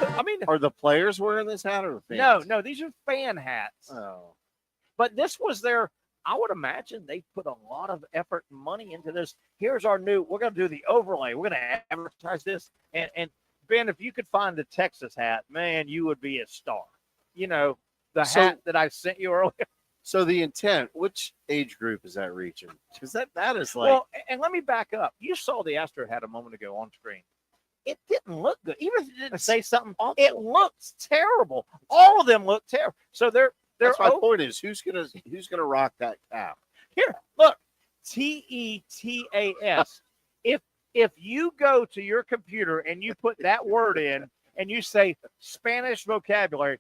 I mean, are the players wearing this hat or the fans? No, these are fan hats. Oh. But this was I would imagine they put a lot of effort and money into this. Here's our we're going to do the overlay. We're going to advertise this. And Ben, if you could find the Texas hat, man, you would be a star. You know, hat that I sent you earlier. So the intent, which age group is that reaching? Because that is like. Well, and let me back up. You saw the Astro hat a moment ago on screen. It didn't look good. Even if it didn't say something awful, it looks terrible. All of them look terrible. So that's my point is who's gonna rock that cap? Here, look, TETAS. If you go to your computer and you put that word in and you say Spanish vocabulary,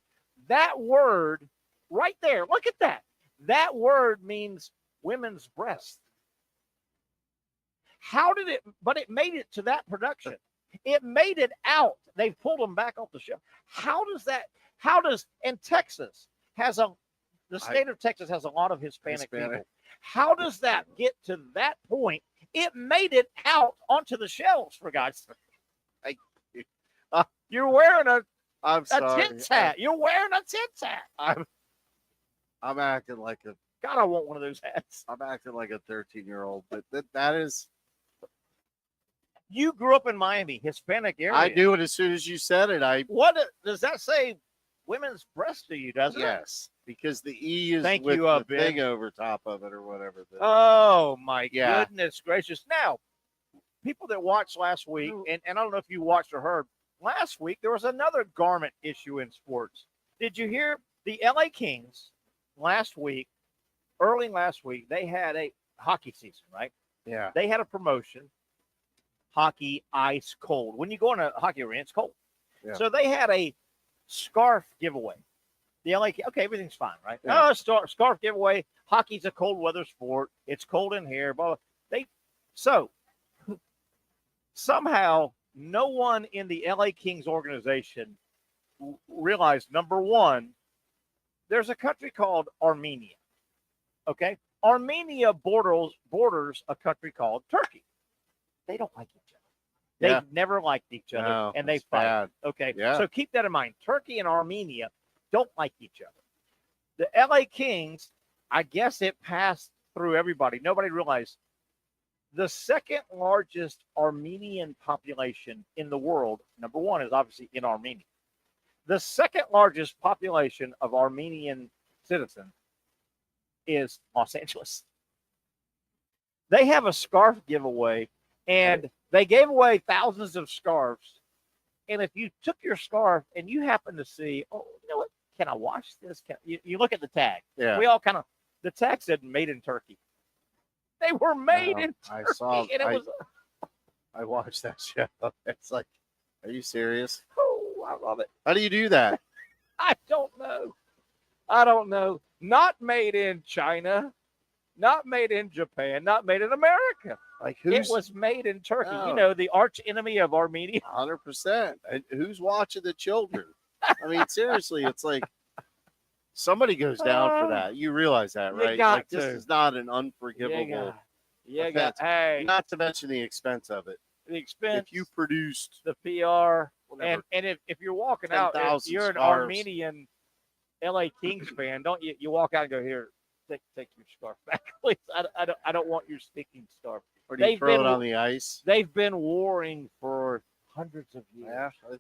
that word right there, look at that. That word means women's breast. But it made it to that production. It made it out. They've pulled them back off the shelf. And Texas the state of Texas has a lot of Hispanic people. How does that get to that point? It made it out onto the shelves, for God's sake. You're wearing a Tits hat. You're wearing a Tits hat. I'm acting like God, I want one of those hats. I'm acting like a 13-year-old, but that is. You grew up in Miami, Hispanic area. I knew it as soon as you said it. What does that say? Women's breast to you, doesn't it? Yes, because the E is Thank with you, the Ben. thing over top of it or whatever. Oh, my goodness gracious. Now, people that watched last week, and I don't know if you watched or heard, last week there was another garment issue in sports. Did you hear the LA Kings early last week, they had a hockey season, right? Yeah. They had a promotion, hockey ice cold. When you go in a hockey arena, it's cold. Yeah. So they had a scarf giveaway. The LA Kings, okay, everything's fine, right? Yeah. Oh, scarf giveaway. Hockey's a cold weather sport. It's cold in here. Blah, blah. So somehow no one in the LA Kings organization realized, number one, there's a country called Armenia. Okay? Armenia borders a country called Turkey. They don't like each other. They've never liked each other, and they fight. Bad. Okay? Yeah. So keep that in mind. Turkey and Armenia don't like each other. The LA Kings, I guess it passed through everybody. Nobody realized the second largest Armenian population in the world, number one, is obviously in Armenia. The second largest population of Armenian citizens is Los Angeles. They have a scarf giveaway, and they gave away thousands of scarves. And if you took your scarf and you happen to see, oh, you know what? Can I wash this? You look at the tag. Yeah. We all the tag said made in Turkey. They were made in Turkey. I watched that show. It's like, are you serious? Oh, I love it. How do you do that? I don't know. Not made in China, not made in Japan, not made in America. Like it was made in Turkey. Oh. You know, the arch enemy of Armenia. 100%. And who's watching the children? I mean, seriously, it's like somebody goes down for that. You realize that, right? Like this is not an unforgivable. offense. Hey, not to mention the expense of it. The expense. If you produced the PR, and if you're walking out, if you're an Armenian LA Kings fan, don't you walk out and go, here, take your scarf back, please. I don't want your sticking scarf. Or do you throw it on the ice? They've been warring for hundreds of years. Yeah,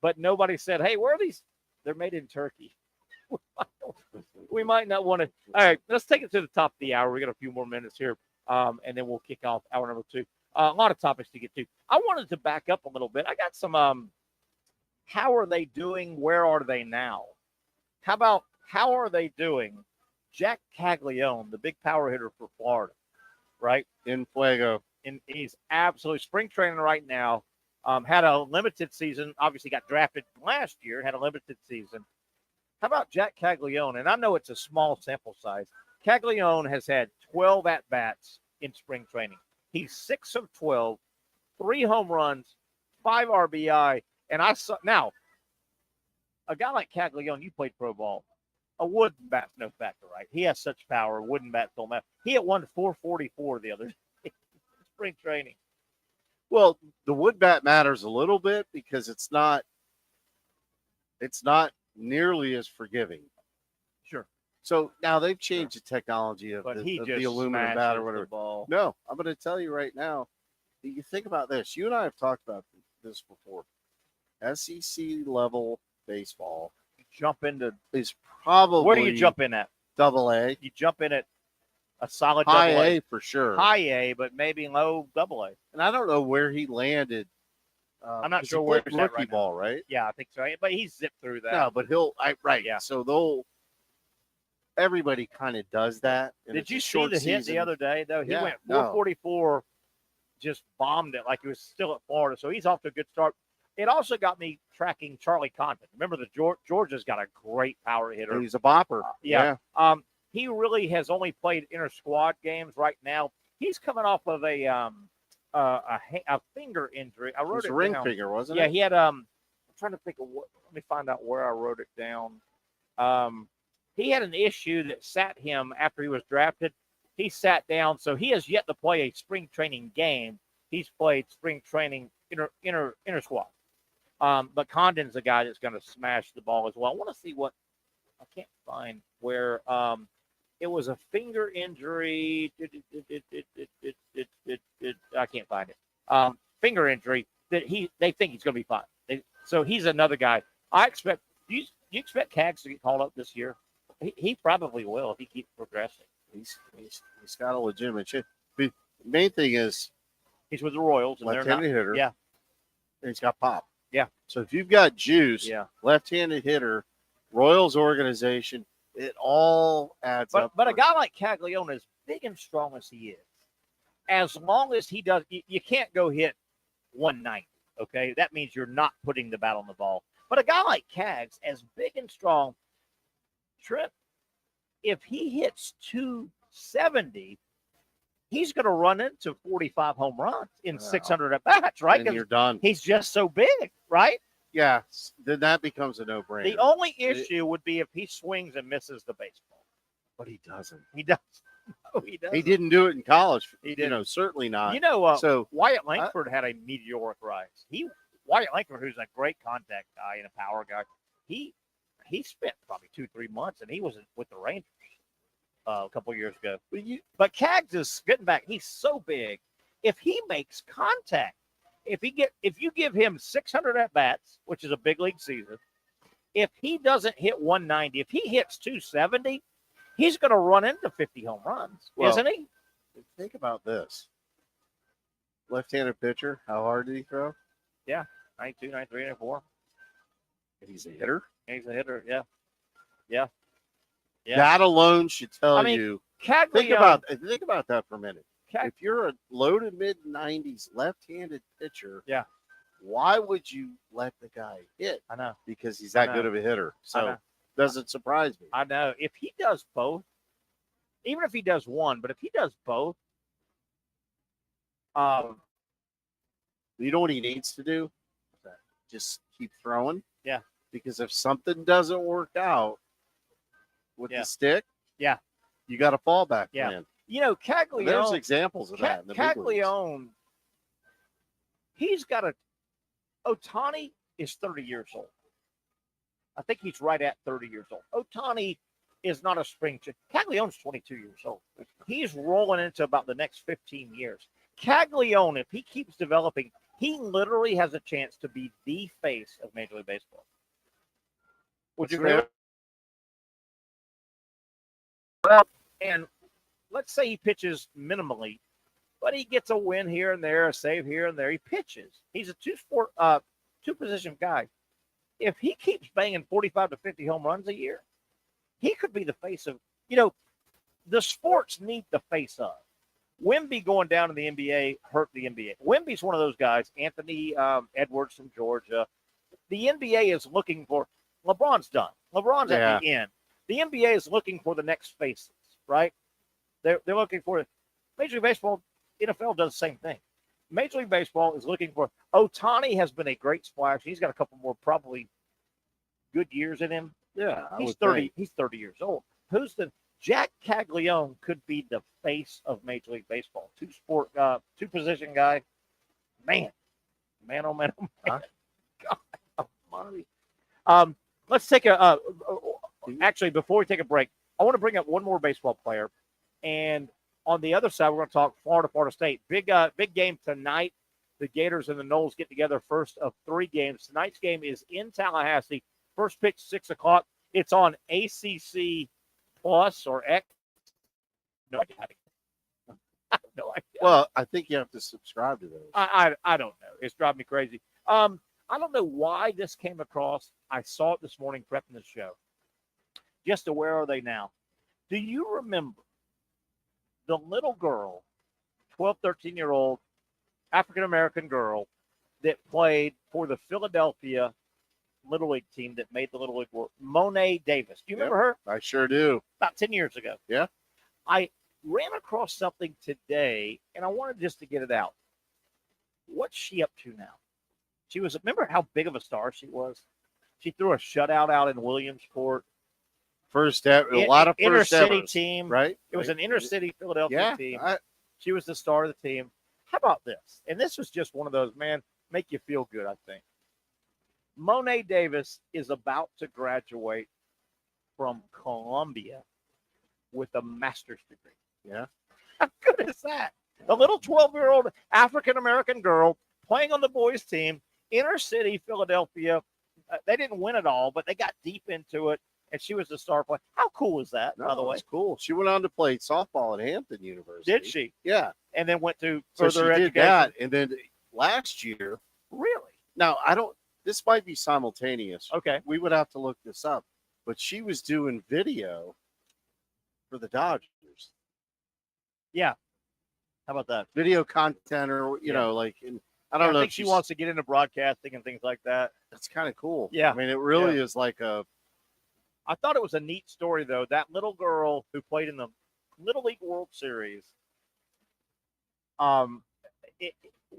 but nobody said, hey, where are these? They're made in Turkey. We might not want to. All right, let's take it to the top of the hour. We got a few more minutes here, and then we'll kick off hour number 2. A lot of topics to get to. I wanted to back up a little bit. I got some. How are they doing? Where are they now? How are they doing? Jack Caglione, the big power hitter for Florida, right? In Fuego. He's absolutely spring training right now. Had a limited season. Obviously got drafted last year. Had a limited season. How about Jack Caglione? And I know it's a small sample size. Caglione has had 12 at-bats in spring training. He's 6 of 12, 3 home runs, 5 RBI. And now, a guy like Caglione, you played pro ball. A wooden bat's no factor, right? He has such power. Wooden bats don't matter. He had 444 the other day. Spring training. Well, the wood bat matters a little bit because it's not nearly as forgiving. Sure. So now they've changed the technology of the aluminum bat or whatever. Ball. No, I'm going to tell you right now. You think about this. You and I have talked about this before. SEC level baseball. Jump into is probably where do you jump in at? AA. You jump in at a solid high AA. A for sure. High A, but maybe low AA. And I don't know where he landed. I'm not sure where he's at rookie right ball, now. right? Yeah, I think so. But he's zipped through that. No, but yeah. So everybody kind of does that. Did you see the hit the other day though? He went 444, just bombed it like he was still at Florida. So he's off to a good start. It also got me tracking Charlie Condon. Remember, Georgia's got a great power hitter. He's a bopper. Yeah. He really has only played inter-squad games right now. He's coming off of a finger injury. I wrote it down. Ring finger, wasn't it? Yeah, he had. I'm trying to think of what. Let me find out where I wrote it down. He had an issue that sat him after he was drafted. He sat down, so he has yet to play a spring training game. He's played spring training inter squad. But Condon's a guy that's going to smash the ball as well. I want to see what I can't find where it was a finger injury. I can't find it. finger injury that they think he's going to be fine. So he's another guy. I expect. Do you expect Cags to get called up this year? He probably will if he keeps progressing. He's got a legitimate chance. The main thing is he's with the Royals and left-handed hitter. Yeah, and he's got pop. Yeah. So if you've got juice, yeah, left-handed hitter, Royals organization, it all adds up. But a guy like Caglione, as big and strong as he is, as long as he does, you can't go hit 190. Okay, that means you're not putting the bat on the ball. But a guy like Cags, as big and strong, Trent, if he hits 270, he's going to run into 45 home runs in 600 at bats, right? And you're done. He's just so big, right? Yeah, then that becomes a no-brainer. The only issue would be if he swings and misses the baseball. But he doesn't. He does. No, he doesn't. He didn't do it in college. He didn't. Certainly not. So Wyatt Langford had a meteoric rise. Wyatt Langford, who's a great contact guy and a power guy, he spent probably 2-3 months, and he was with the Rangers a couple of years ago. But Cags is getting back. He's so big. If he makes contact, if you give him 600 at bats, which is a big league season, if he doesn't hit 190, if he hits 270, he's going to run into 50 home runs, isn't he? Think about this. Left-handed pitcher, how hard did he throw? Yeah, 92, 93, 94. And he's a hitter? He's a hitter, yeah. Yeah. That alone should tell you. Caglione, think about that for a minute. If you're a low to mid-90s left-handed pitcher, why would you let the guy hit? I know. Because he's that good of a hitter. So doesn't surprise me. I know. If he does both, even if he does one, but if he does both, you know what he needs to do? Just keep throwing. Yeah. Because if something doesn't work out with the stick, you got a fallback plan. You know, Caglione. There's examples of that in the big leagues. Caglione, he's got Ohtani is 30 years old. I think he's right at 30 years old. Ohtani is not a spring chicken. Caglione's 22 years old. He's rolling into about the next 15 years. Caglione, if he keeps developing, he literally has a chance to be the face of Major League Baseball. Would you agree? Well, and let's say he pitches minimally, but he gets a win here and there, a save here and there. He pitches. He's a two-position guy. If he keeps banging 45 to 50 home runs a year, he could be the face of, the sports need the face of. Wemby going down in the NBA hurt the NBA. Wemby's one of those guys, Anthony Edwards from Georgia. The NBA is looking for, LeBron's done. LeBron's at the end. The NBA is looking for the next faces, right? They're looking for, Major League Baseball, NFL does the same thing. Major League Baseball is looking for, Ohtani has been a great splash. He's got a couple more probably good years in him. Yeah, he's 30. He's 30 years old. Jack Caglione could be the face of Major League Baseball. Two-position guy. Man, oh man. God almighty. Let's take actually, before we take a break, I want to bring up one more baseball player. And on the other side, we're going to talk Florida State. Big game tonight. The Gators and the Noles get together, first of 3 games. Tonight's game is in Tallahassee. First pitch, 6 o'clock. It's on ACC Plus or X. No idea. Well, I think you have to subscribe to those. I don't know. It's driving me crazy. I don't know why this came across. I saw it this morning prepping the show. Just where are they now? Do you remember the little girl, 12, 13-year-old African-American girl that played for the Philadelphia Little League team that made the Little League World, Monet Davis? Do you remember her? I sure do. About 10 years ago. Yeah. I ran across something today, and I wanted just to get it out. What's she up to now? Remember how big of a star she was? She threw a shutout out in Williamsport. A lot of inner first city evers, team, right? It was an inner city Philadelphia team. She was the star of the team. How about this? And this was just one of those, man, make you feel good, I think. Monet Davis is about to graduate from Columbia with a master's degree. Yeah. How good is that? A little 12-year-old African-American girl playing on the boys' team, inner city Philadelphia. They didn't win it all, but they got deep into it, and she was the star player. How cool is that, by the way? It's cool. She went on to play softball at Hampton University. Did she? Yeah. And then went to So further she education. did that, and then last year. Really? Now, this might be simultaneous. Okay. We would have to look this up. But she was doing video for the Dodgers. Yeah. How about that? Video content or, you know, like, and I don't know. I think she wants to get into broadcasting and things like that. That's kind of cool. Yeah. I mean, it really is like a. I thought it was a neat story, though. That little girl who played in the Little League World Series.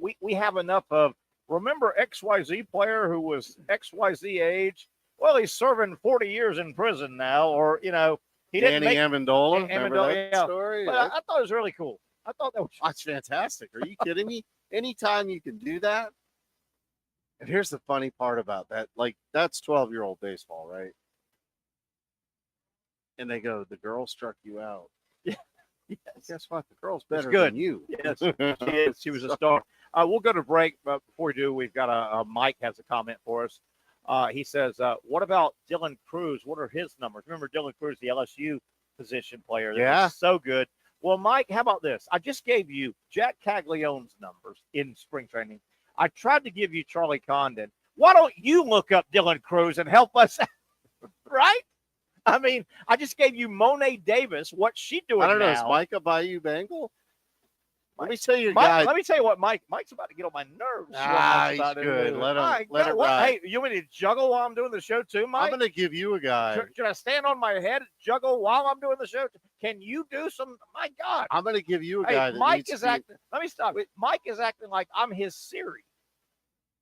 We have enough of, remember XYZ player who was XYZ age? Well, he's serving 40 years in prison now, or, you know, he didn't Danny make Amendola. Remember that yeah. story? But I thought it was really cool. I thought that was That's fantastic. Are you kidding me? Anytime you can do that. And here's the funny part about that. Like, that's 12-year-old baseball, right? And they go, the girl struck you out. Yeah. Yes. Guess what? The girl's better good. than you. Yes, she is. She was a star. We'll go to break, but before we do, we've got Mike has a comment for us. He says, what about Dylan Cruz? What are his numbers? Remember Dylan Cruz, the LSU position player? That was so good. Well, Mike, how about this? I just gave you Jack Caglione's numbers in spring training. I tried to give you Charlie Condon. Why don't you look up Dylan Cruz and help us out? Right? I mean, I just gave you Monet Davis. What's she doing now? I don't know. Is Micah Bayou Bengal? Let me tell you, Let me tell you what, Mike's about to get on my nerves. He's good. Let him ride. Hey, you want me to juggle while I'm doing the show too, Mike? I'm going to give you a guy. Should I stand on my head and juggle while I'm doing the show? Can you do some? My God. I'm going to give you a guy that Mike needs is acting. Let me stop. Mike is acting like I'm his Siri,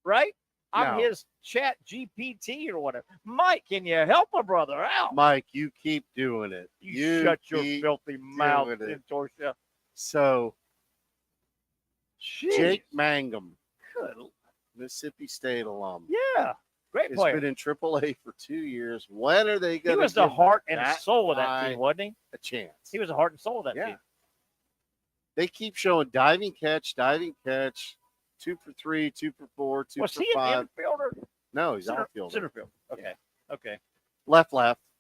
right? I'm his Chat GPT or whatever. Mike, can you help a brother out? Mike, you keep doing it. You shut your filthy mouth, Torsia. So, Jeez. Jake Mangum, Mississippi State alum. Yeah, great He's player. been in AAA for 2 years. When are they going to? He was the heart and soul of that team, wasn't he? A chance. He was the heart and soul of that team. They keep showing diving catch, 2 for 3, 2 for 4, 2 was for he 5. an infielder? No, he's outfielder. Center field. Okay. Okay. Left.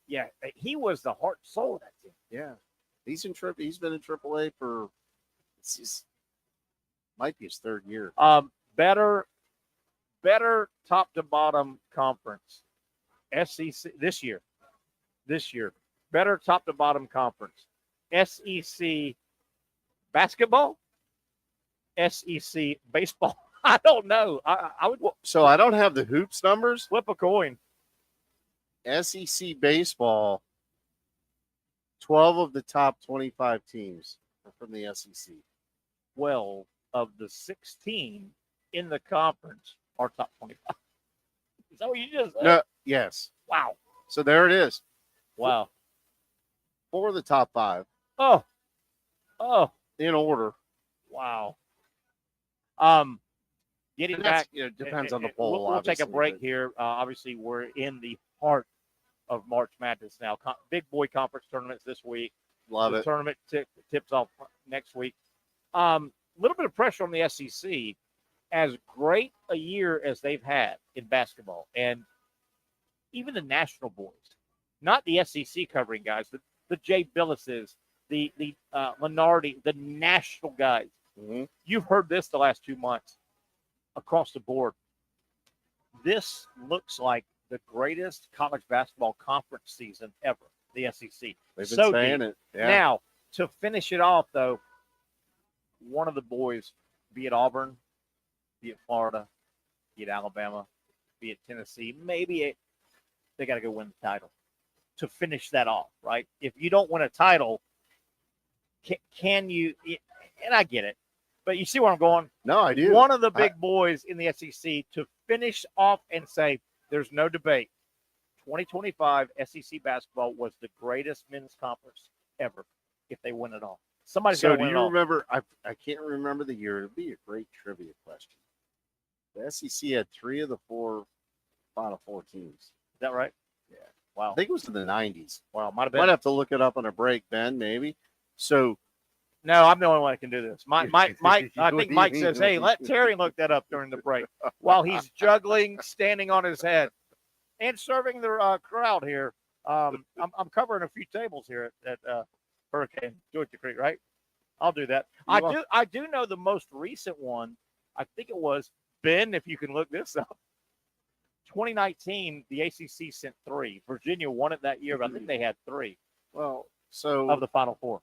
Yeah, he was the heart and soul of that team. Yeah. He's been in AAA for might be his 3rd year. Better top to bottom conference. SEC this year. Better top to bottom conference. SEC basketball, SEC baseball. I don't know. I would. So I don't have the hoops numbers. Flip a coin. SEC baseball. 12 of the top 25 teams are from the SEC. 12 of the 16 in the conference are top 25. Is that what you just said? No. Yes. Wow. So there it is. Wow. 4 of the top 5. Oh. In order. Wow. Getting And back, it depends on the poll. We'll take a break but here. Obviously, we're in the heart of March Madness now. Big boy conference tournaments this week. Love it. Tournament tips off next week. A little bit of pressure on the SEC. As great a year as they've had in basketball, and even the national boys, not the SEC covering guys, the Jay Billises, the Lenardi, the national guys. Mm-hmm. You've heard this the last 2 months across the board. This looks like the greatest college basketball conference season ever, the SEC. They've been saying deep. it. Yeah. Now, to finish it off, though, one of the boys, be it Auburn, be it Florida, be it Alabama, be it Tennessee, they got to go win the title to finish that off, right? If you don't win a title, can you – and I get it, but you see where I'm going? No, I do. One of the big boys in the SEC to finish off and say there's no debate. 2025 SEC basketball was the greatest men's conference ever if they win it all. Somebody's So going to do win you it all. remember? I can't remember the year. It'd be a great trivia question. The SEC had 3 of the 4 Final Four teams. Is that right? Yeah. Wow. I think it was in the 90s. Wow. Might have been. Might have to look it up on a break, Ben, maybe. So No, I'm the only one that can do this. Mike. I think Mike says, "Hey, let Terry look that up during the break while he's juggling, standing on his head, and serving the crowd here." I'm covering a few tables here at Hurricane Georgia Creek, right? I'll do that. I do know the most recent one. I think it was Ben. If you can look this up, 2019, the ACC sent 3. Virginia won it that year, but I think they had 3. Well, so of the Final 4.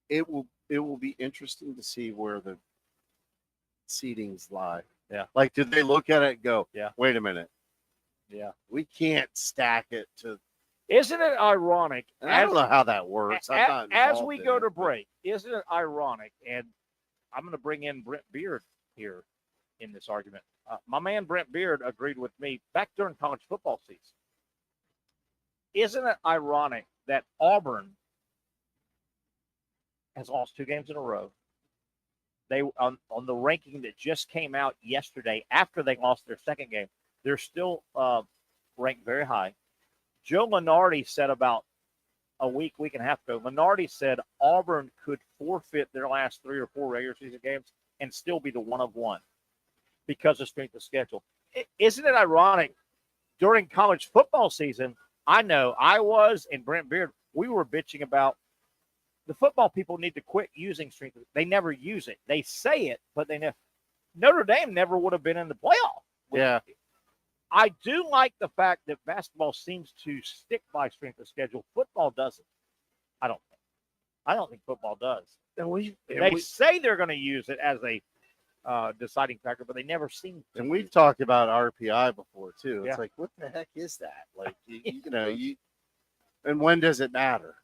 It will be interesting to see where the seedings lie. Yeah. Like, did they look at it and go, yeah, wait a minute. Yeah. We can't stack it to. Isn't it ironic? And I don't know how that works. As we go to break, isn't it ironic? And I'm going to bring in Brent Beard here in this argument. My man Brent Beard agreed with me back during college football season. Isn't it ironic that Auburn has lost 2 games in a row? They on the ranking that just came out yesterday after they lost their second game, they're still ranked very high. Joe Lunardi said about a week and a half ago, Lunardi said Auburn could forfeit their last 3 or 4 regular season games and still be the 1 of 1 because of strength of schedule. Isn't it ironic? During college football season, I know I was, and Brent Beard, we were bitching about the football people need to quit using strength. They never use it. They say it, but they never. Notre Dame never would have been in the playoff. Yeah. I do like the fact that basketball seems to stick by strength of schedule. Football doesn't. I don't think football does. They say they're going to use it as a deciding factor, but they never seem to. And we've talked about RPI before too. It's Yeah. like, what the heck is that? Like, and when does it matter?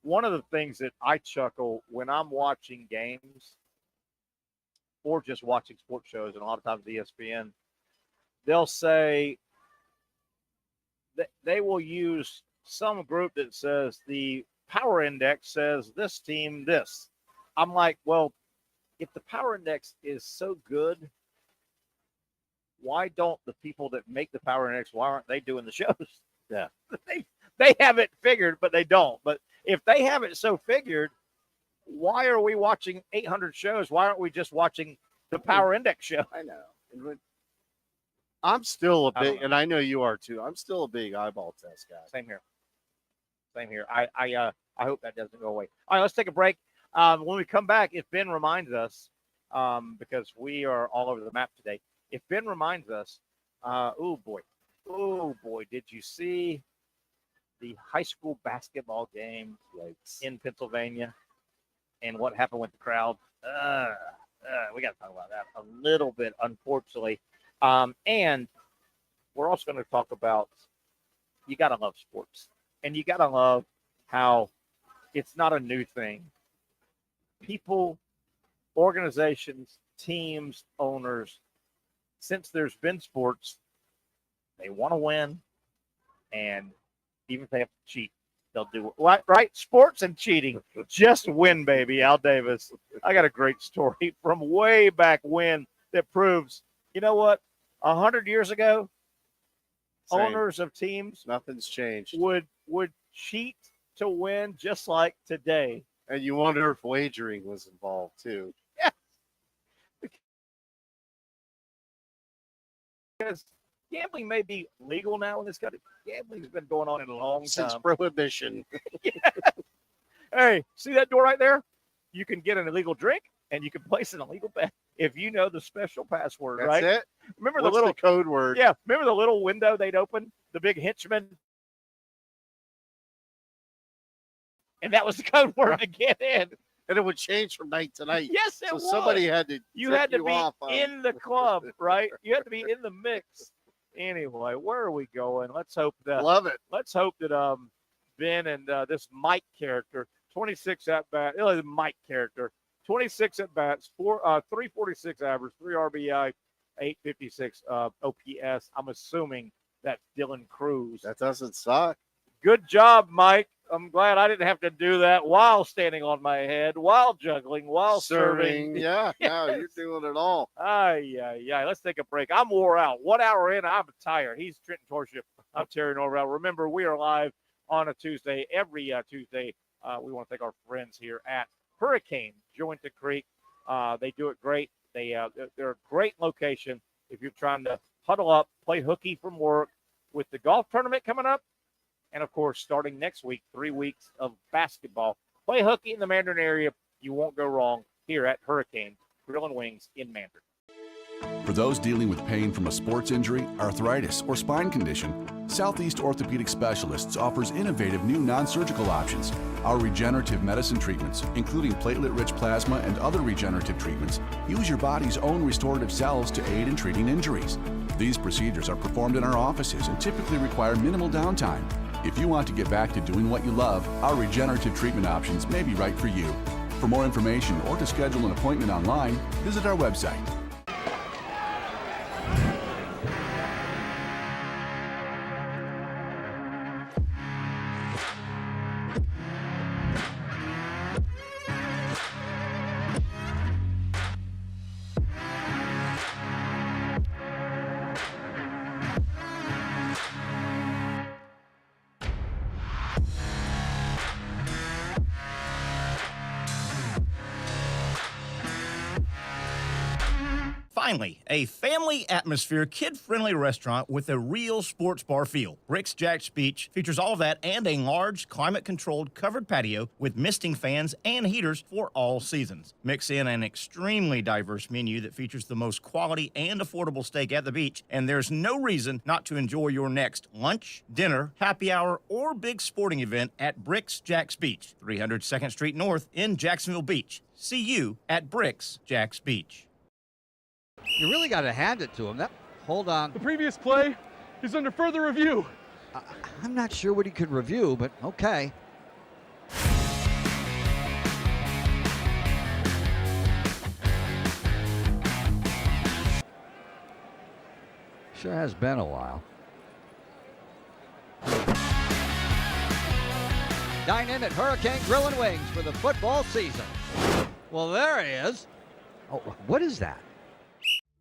One of the things that I chuckle when I'm watching games or just watching sports shows, and a lot of times ESPN, they'll say that they will use some group that says the power index says this team this. I'm like, well, if the power index is so good, why don't the people that make the power index, why aren't they doing the shows? Yeah. They have it figured, but they don't. But if they have it so figured, why are we watching 800 shows? Why aren't we just watching the power index show? I know. I'm still a big, and I know you are too. I'm still a big eyeball test guy. Same here. I hope that doesn't go away. All right, let's take a break. When we come back, if Ben reminds us, because we are all over the map today, if Ben reminds us, oh boy, did you see the high school basketball game in Pennsylvania and what happened with the crowd? We got to talk about that a little bit, unfortunately. And we're also going to talk about, you got to love sports, and you got to love how it's not a new thing. People, organizations, teams, owners, since there's been sports, they want to win, and even if they have to cheat, they'll do it. Right? Sports and cheating. Just win, baby. Al Davis. I got a great story from way back when that proves, you know what? 100 years ago, Same. Owners of teams, nothing's changed, would cheat to win just like today. And you wonder if wagering was involved too. Yeah. Because gambling may be legal now in this country. Gambling's been going on in a long time. Since Prohibition. Yeah. Hey, see that door right there? You can get an illegal drink and you can place an illegal bet if you know the special password, That's right? it? Remember What's the little code word? Yeah, remember the little window they'd open, the big henchman? And that was the code word to get in. And it would change from night to night. Yes, it so would. somebody had to You had to be off in the club, right? You had to be in the mix. Anyway, where are we going? Let's hope that Let's hope that Ben and this Mike character, 26 at bat, Mike character, 26 at bats, 346 average, 3 RBI, 856 OPS. I'm assuming that's Dylan Cruz. That doesn't suck. Good job, Mike. I'm glad I didn't have to do that while standing on my head, while juggling, while serving. Yeah, Yes. no, you're doing it all. Yeah. Let's take a break. I'm wore out. 1 hour in, I'm tired. He's Trenton Torship. I'm Terry Norvelle. Remember, we are live on a Tuesday, every Tuesday, we want to thank our friends here at Hurricane Jointed Creek. They do it great. They're a great location if you're trying to huddle up, play hooky from work with the golf tournament coming up. And, of course, starting next week, 3 weeks of basketball. Play hooky in the Mandarin area. You won't go wrong here at Hurricane Grill and Wings in Mandarin. For those dealing with pain from a sports injury, arthritis, or spine condition, Southeast Orthopedic Specialists offers innovative new non-surgical options. Our regenerative medicine treatments, including platelet-rich plasma and other regenerative treatments, use your body's own restorative cells to aid in treating injuries. These procedures are performed in our offices and typically require minimal downtime. If you want to get back to doing what you love, our regenerative treatment options may be right for you. For more information or to schedule an appointment online, visit our website. Finally, a family atmosphere, kid-friendly restaurant with a real sports bar feel. Rick's Jack's Beach features all of that and a large, climate-controlled covered patio with misting fans and heaters for all seasons. Mix in an extremely diverse menu that features the most quality and affordable steak at the beach, and there's no reason not to enjoy your next lunch, dinner, happy hour, or big sporting event at Rick's Jack's Beach, 300 2nd Street North in Jacksonville Beach. See you at Rick's Jack's Beach. You really got to hand it to him. Hold on. The previous play is under further review. I'm not sure what he could review, but okay. Sure has been a while. Dine in at Hurricane Grill and Wings for the football season. Well, there he is. Oh, what is that?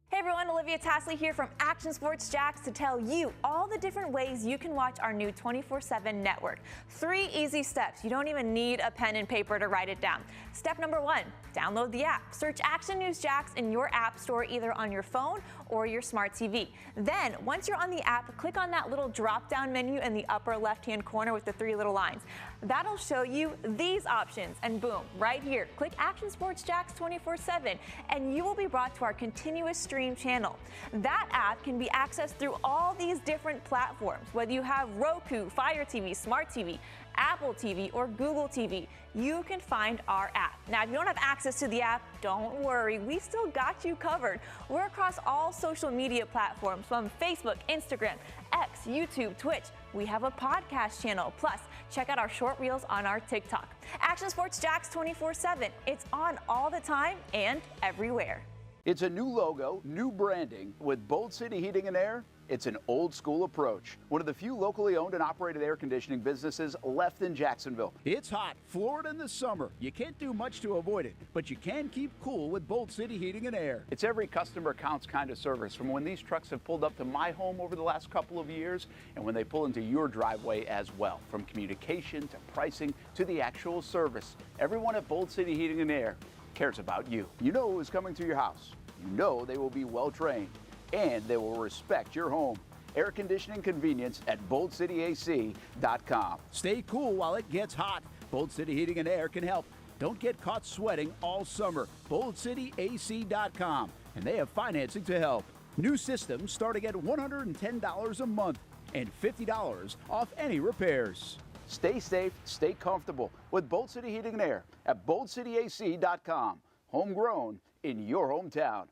Hey everyone, Olivia Tasley here from Action Sports Jax to tell you all the different ways you can watch our new 24/7 network. 3 easy steps. You don't even need a pen and paper to write it down. Step number 1, download the app. Search Action News Jax in your app store either on your phone or your smart TV. Then, once you're on the app, click on that little drop-down menu in the upper left-hand corner with the 3 little lines. That'll show you these options, and boom, right here, click Action Sports Jax 24/7, and you will be brought to our continuous stream channel. That app can be accessed through all these different platforms, whether you have Roku, Fire TV, Smart TV, Apple TV, or Google TV. You can find our app. Now, if you don't have access to the app, don't worry. We still got you covered. We're across all social media platforms from Facebook, Instagram, X, YouTube, Twitch. We have a podcast channel. Plus, check out our short reels on our TikTok. Action Sports Jax 24/7. It's on all the time and everywhere. It's a new logo, new branding. With Bold City Heating and Air, it's an old school approach. One of the few locally owned and operated air conditioning businesses left in Jacksonville. It's hot, Florida in the summer. You can't do much to avoid it, but you can keep cool with Bold City Heating and Air. It's every customer counts kind of service, from when these trucks have pulled up to my home over the last couple of years and when they pull into your driveway as well. From communication to pricing to the actual service, everyone at Bold City Heating and Air cares about you. You know who is coming to your house. You know they will be well trained, and they will respect your home. Air conditioning convenience at BoldCityAC.com. Stay cool while it gets hot. Bold City Heating and Air can help. Don't get caught sweating all summer. BoldCityAC.com, and they have financing to help. New systems starting at $110 a month and $50 off any repairs. Stay safe, stay comfortable with Bold City Heating and Air at BoldCityAC.com. Homegrown in your hometown.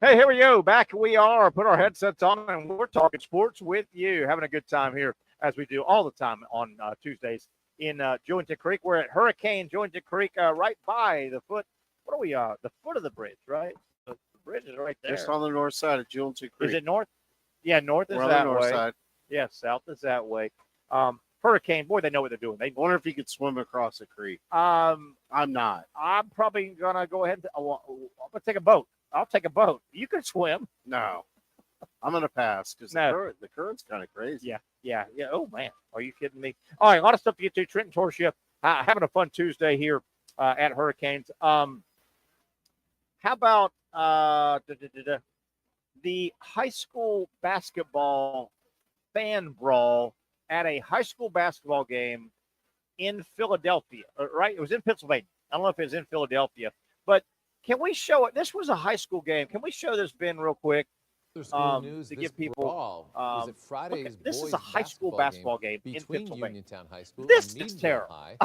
Hey, here we go. Back we are. Put our headsets on, and we're talking sports with you. Having a good time here, as we do all the time on Tuesdays in Jointed Creek. We're at Hurricane Jointed Creek, right by the foot. What are we? The foot of the bridge, right? The bridge is right there. Just on the north side of Jointed Creek. Is it north? Yeah, north is We're on that the north way. side. Yeah, south is that way. Hurricane, boy, they know what they're doing. I wonder if you could swim across the creek. I'm not. I'm probably gonna go ahead and I'm gonna take a boat. I'll take a boat. You can swim. No. I'm going to pass because the current's kind of crazy. Yeah. Oh, man. Are you kidding me? All right, a lot of stuff to get to. Trenton Torship having a fun Tuesday here at Hurricanes. How about the high school basketball fan brawl at a high school basketball game in Philadelphia, right? It was in Pennsylvania. I don't know if it was in Philadelphia, but can we show it? This was a high school game. Can we show this, Ben, real quick? News, to give people was it Friday's this is boys a high school basketball game in between Pennsylvania. Uniontown High School This and is Meadville terrible. High.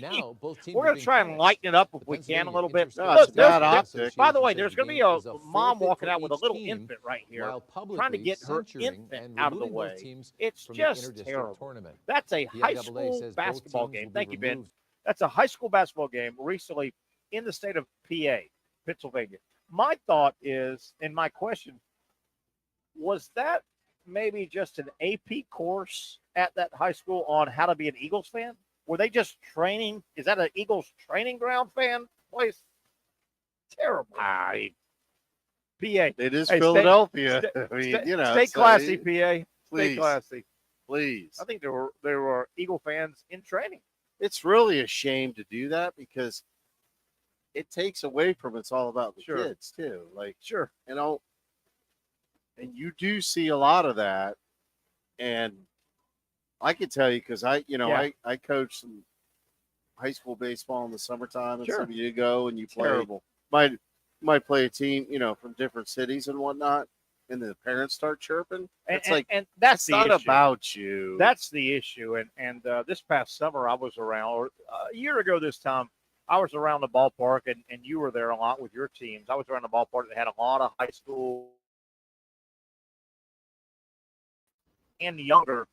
Now both teams We're going to try and lighten it up if we can a little bit. Look, By the way, there's going to be a mom walking out with a little infant right here, trying to get her infant out of the way. It's just terrible. That's a high school basketball game. Thank you, Ben. That's a high school basketball game recently in the state of PA, Pennsylvania. My thought is, and my question, was that maybe just an AP course at that high school on how to be an Eagles fan? Were they just training? Is that an Eagles training ground fan place? Terrible. PA. It is Philadelphia. Stay classy, PA. Please, stay classy. Please. I think there were Eagle fans in training. It's really a shame to do that because it takes away from it's all about the kids too. Like, and you do see a lot of that. And I can tell you because I coached some high school baseball in the summertime, and some of you go and you play. Might play a team, from different cities and whatnot, and the parents start chirping. And that's the not issue. about you. That's the issue. And this past summer, I was around, or a year ago this time, I was around the ballpark, and you were there a lot with your teams. I was around the ballpark that had a lot of high school and younger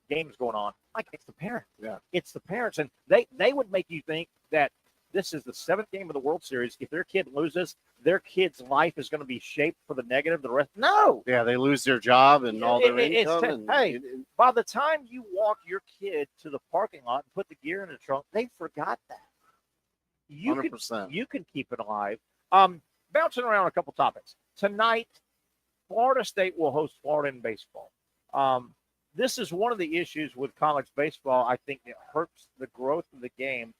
games going on. Like, it's the parents. Yeah. It's the parents. And they would make you think that this is the 7th game of the World Series. If their kid loses, their kid's life is going to be shaped for the negative the rest. No. Yeah, they lose their job and all their income. By the time you walk your kid to the parking lot and put the gear in the trunk, they forgot that. 100%. You can keep it alive. Bouncing around a couple topics. Tonight, Florida State will host Florida in baseball. This is one of the issues with college baseball. I think it hurts the growth of the game.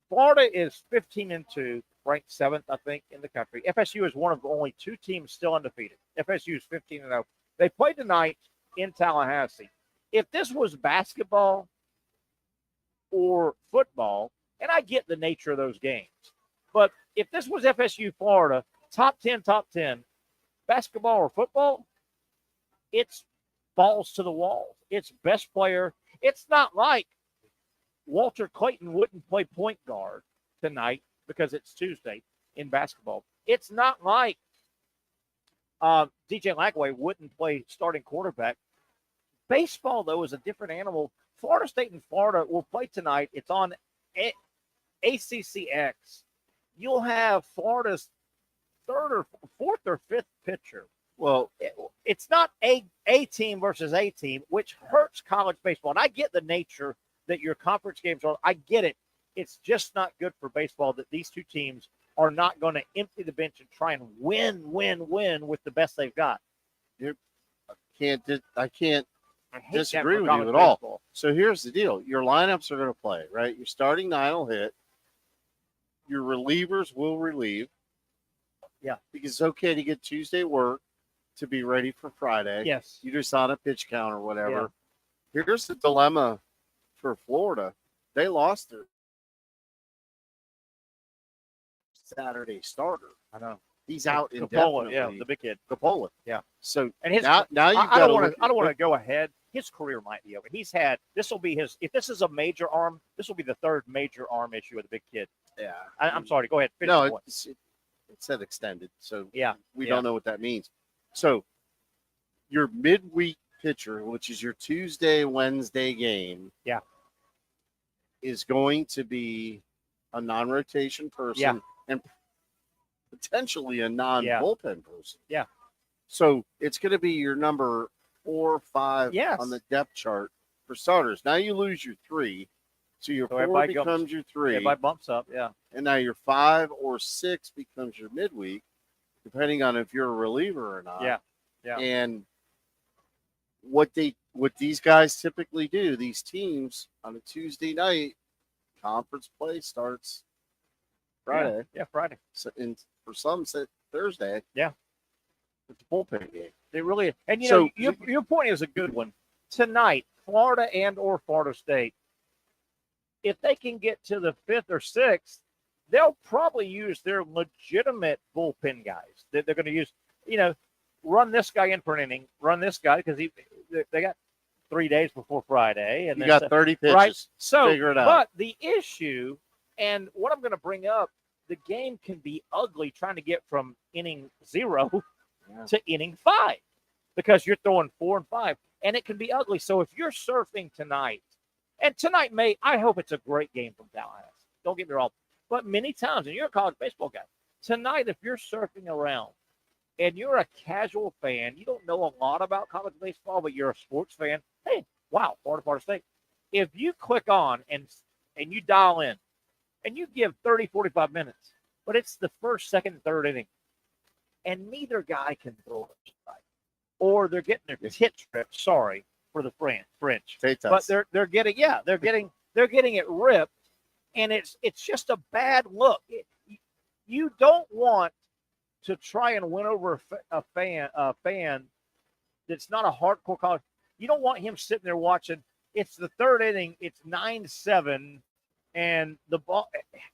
Florida is 15-2, ranked 7th, I think, in the country. FSU is one of only 2 teams still undefeated. FSU is 15-0. They play tonight in Tallahassee. If this was basketball or football, and I get the nature of those games, but if this was FSU Florida, top 10, basketball or football, it's balls to the wall. It's best player. It's not like Walter Clayton wouldn't play point guard tonight because it's Tuesday in basketball. It's not like DJ Lagway wouldn't play starting quarterback. Baseball, though, is a different animal. Florida State and Florida will play tonight. It's on ACCX. You'll have Florida's 4th or 5th pitcher. Well, it's not a team versus a team, which hurts college baseball. And I get the nature that your conference games are. I get it. It's just not good for baseball that these 2 teams are not going to empty the bench and try and win with the best they've got. I can't disagree with you at all. So here's the deal. Your lineups are going to play, right? Your starting 9 will hit. Your relievers will relieve. Yeah. Because it's okay to get Tuesday work to be ready for Friday. Yes. You just on a pitch count or whatever. Yeah. Here's the dilemma for Florida. They lost their Saturday starter. I know. He's out Capola, indefinitely. the big kid. Capola. Yeah. So and his, now you've I don't want to go ahead. His career might be over. This will be his, if this is a major arm, this will be the 3rd major arm issue with the big kid. Yeah. I'm sorry. Go ahead. No, it said extended. So we don't know what that means. So your midweek pitcher, which is your Tuesday, Wednesday game, is going to be a non-rotation person and potentially a non-bullpen person. Yeah. So it's going to be your number 4 or 5 on the depth chart for starters. Now you lose your 3. So your 4 becomes your 3. Everybody bumps up, And now your 5 or 6 becomes your midweek, depending on if you're a reliever or not. Yeah. Yeah. And what these guys typically do, these teams on a Tuesday night, conference play starts Friday. Yeah, Friday. So, and for some, Thursday. Yeah. It's a bullpen game. They really, and you know, your point is a good one. Tonight, Florida or Florida State, if they can get to the 5th or 6th, they'll probably use their legitimate bullpen guys. They're going to use, run this guy in for an inning, run this guy because they got 3 days before Friday, and you got 30 pitches. Right? So, figure it out. But the issue, and what I'm going to bring up, the game can be ugly trying to get from inning 0 to inning 5 because you're throwing 4 and 5, and it can be ugly. So if you're surfing tonight, and tonight I hope it's a great game from Tallahassee. Don't get me wrong. But many times, and you're a college baseball guy, tonight if you're surfing around and you're a casual fan, you don't know a lot about college baseball, but you're a sports fan, hey, wow, Florida State. If you click on and you dial in and you give 30, 45 minutes, but it's the first, second, and third inning, and neither guy can throw it right, or they're getting their tit ripped. Sorry for the French, but they're getting it ripped, and it's just a bad look. You don't want to try and win over a fan that's not a hardcore college. You don't want him sitting there watching. It's the third inning. It's 9-7, and the ball.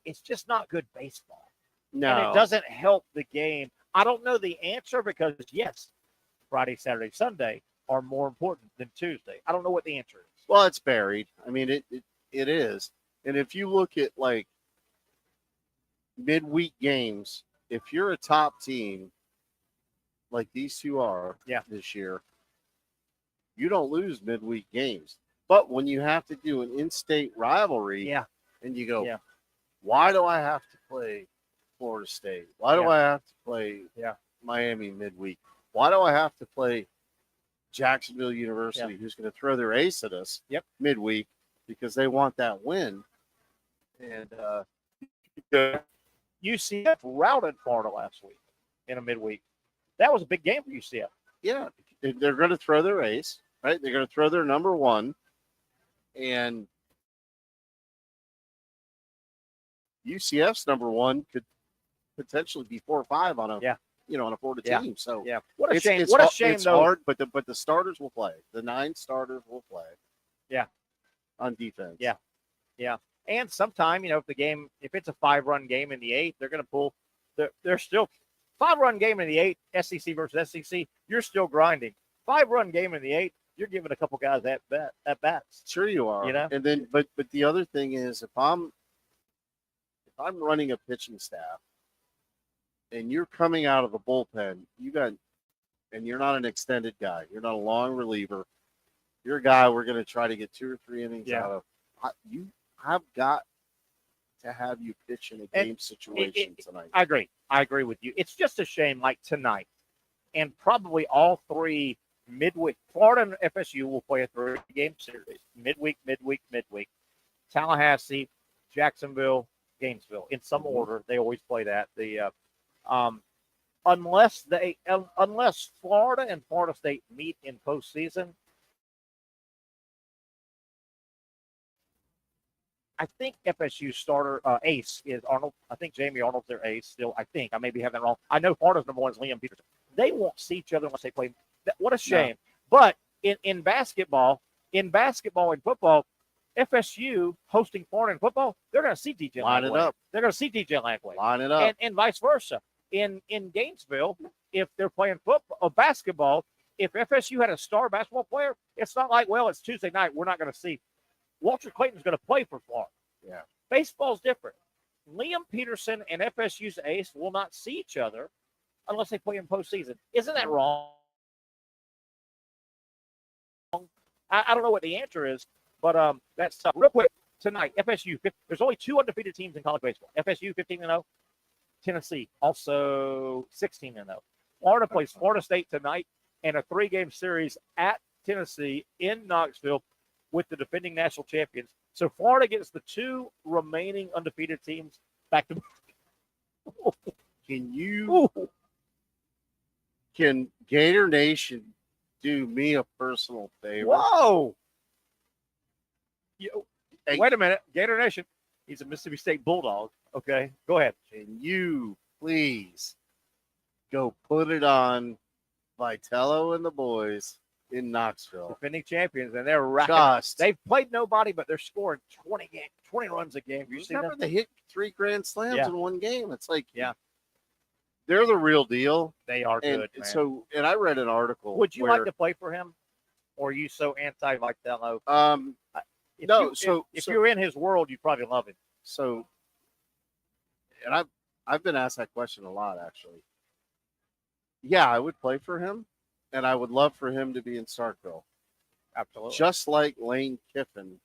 It's just not good baseball. No, and it doesn't help the game. I don't know the answer because yes, Friday, Saturday, Sunday are more important than Tuesday. I don't know what the answer is. Well, it's buried. I mean, it is. And if you look at like midweek games, if you're a top team like these two are this year, you don't lose midweek games. But when you have to do an in-state rivalry, and you go, why do I have to play Florida State? Why do I have to play Miami midweek? Why do I have to play Jacksonville University, who's going to throw their ace at us midweek because they want that win? And UCF routed Florida last week in a midweek. That was a big game for UCF. Yeah, they're going to throw their ace, right? They're going to throw their number one, and UCF's number one could potentially be 4 or 5 on a on a Florida team. So what a shame. What a shame. It's though. Hard, but the starters will play. The 9 starters will play. Yeah, on defense. Yeah. And sometime, if it's a 5-run game in the 8th, they're going to pull. They're still 5-run game in the 8th, SEC versus SEC. You're still grinding. 5-run game in the 8th, you're giving a couple guys at bats. Sure, you are. And then, but the other thing is, if I'm running a pitching staff, and you're coming out of the bullpen, and you're not an extended guy. You're not a long reliever. You're a guy we're going to try to get 2 or 3 innings out of. You have got to have you pitch in a game situation tonight. I agree with you. It's just a shame, like tonight, and probably all 3 midweek. Florida and FSU will play a 3-game series. Midweek. Tallahassee, Jacksonville, Gainesville. In some order, they always play that. Unless Florida and Florida State meet in postseason, I think FSU starter ace is Arnold. I think Jamie Arnold's their ace still. I think I may be having that wrong. I know Florida's number 1 is Liam Peterson. They won't see each other unless they play. What a shame. No. But in basketball, and football, FSU hosting Florida in football, they're going to see DJ Line Langley. it up. They're going to see DJ Langley. Line it up. And vice versa. In Gainesville, if they're playing football or basketball, if FSU had a star basketball player, it's not like, well, it's Tuesday night, we're not going to see. Walter Clayton's going to play for Florida. Yeah. Baseball's different. Liam Peterson and FSU's ace will not see each other unless they play in postseason. Isn't that wrong? I don't know what the answer is, but that's tough. Real quick, tonight, FSU, there's only 2 undefeated teams in college baseball. FSU 15-0, Tennessee also 16-0. Florida plays Florida State tonight in a 3-game series at Tennessee in Knoxville with the defending national champions. So Florida gets the 2 remaining undefeated teams back to. Can you Can Gator Nation do me a personal favor? Whoa! Wait a minute. Gator Nation. He's a Mississippi State Bulldog. Okay, go ahead. Can you please go put it on Vitello and the boys in Knoxville? Defending champions, and they're racking. They've played nobody, but they're scoring 20 runs a game. You see Remember that? they hit 3 grand slams Yeah. in one game. It's like, Yeah, they're the real deal. they are good, man. So, and I read an article. Would you where, like to play for him, or are you so anti Vitello? If no. if you're in his world, you probably love him. So, and I've been asked that question a lot, actually. Yeah, I would play for him, and I would love for him to be in Starkville. Absolutely. Just like Lane Kiffin,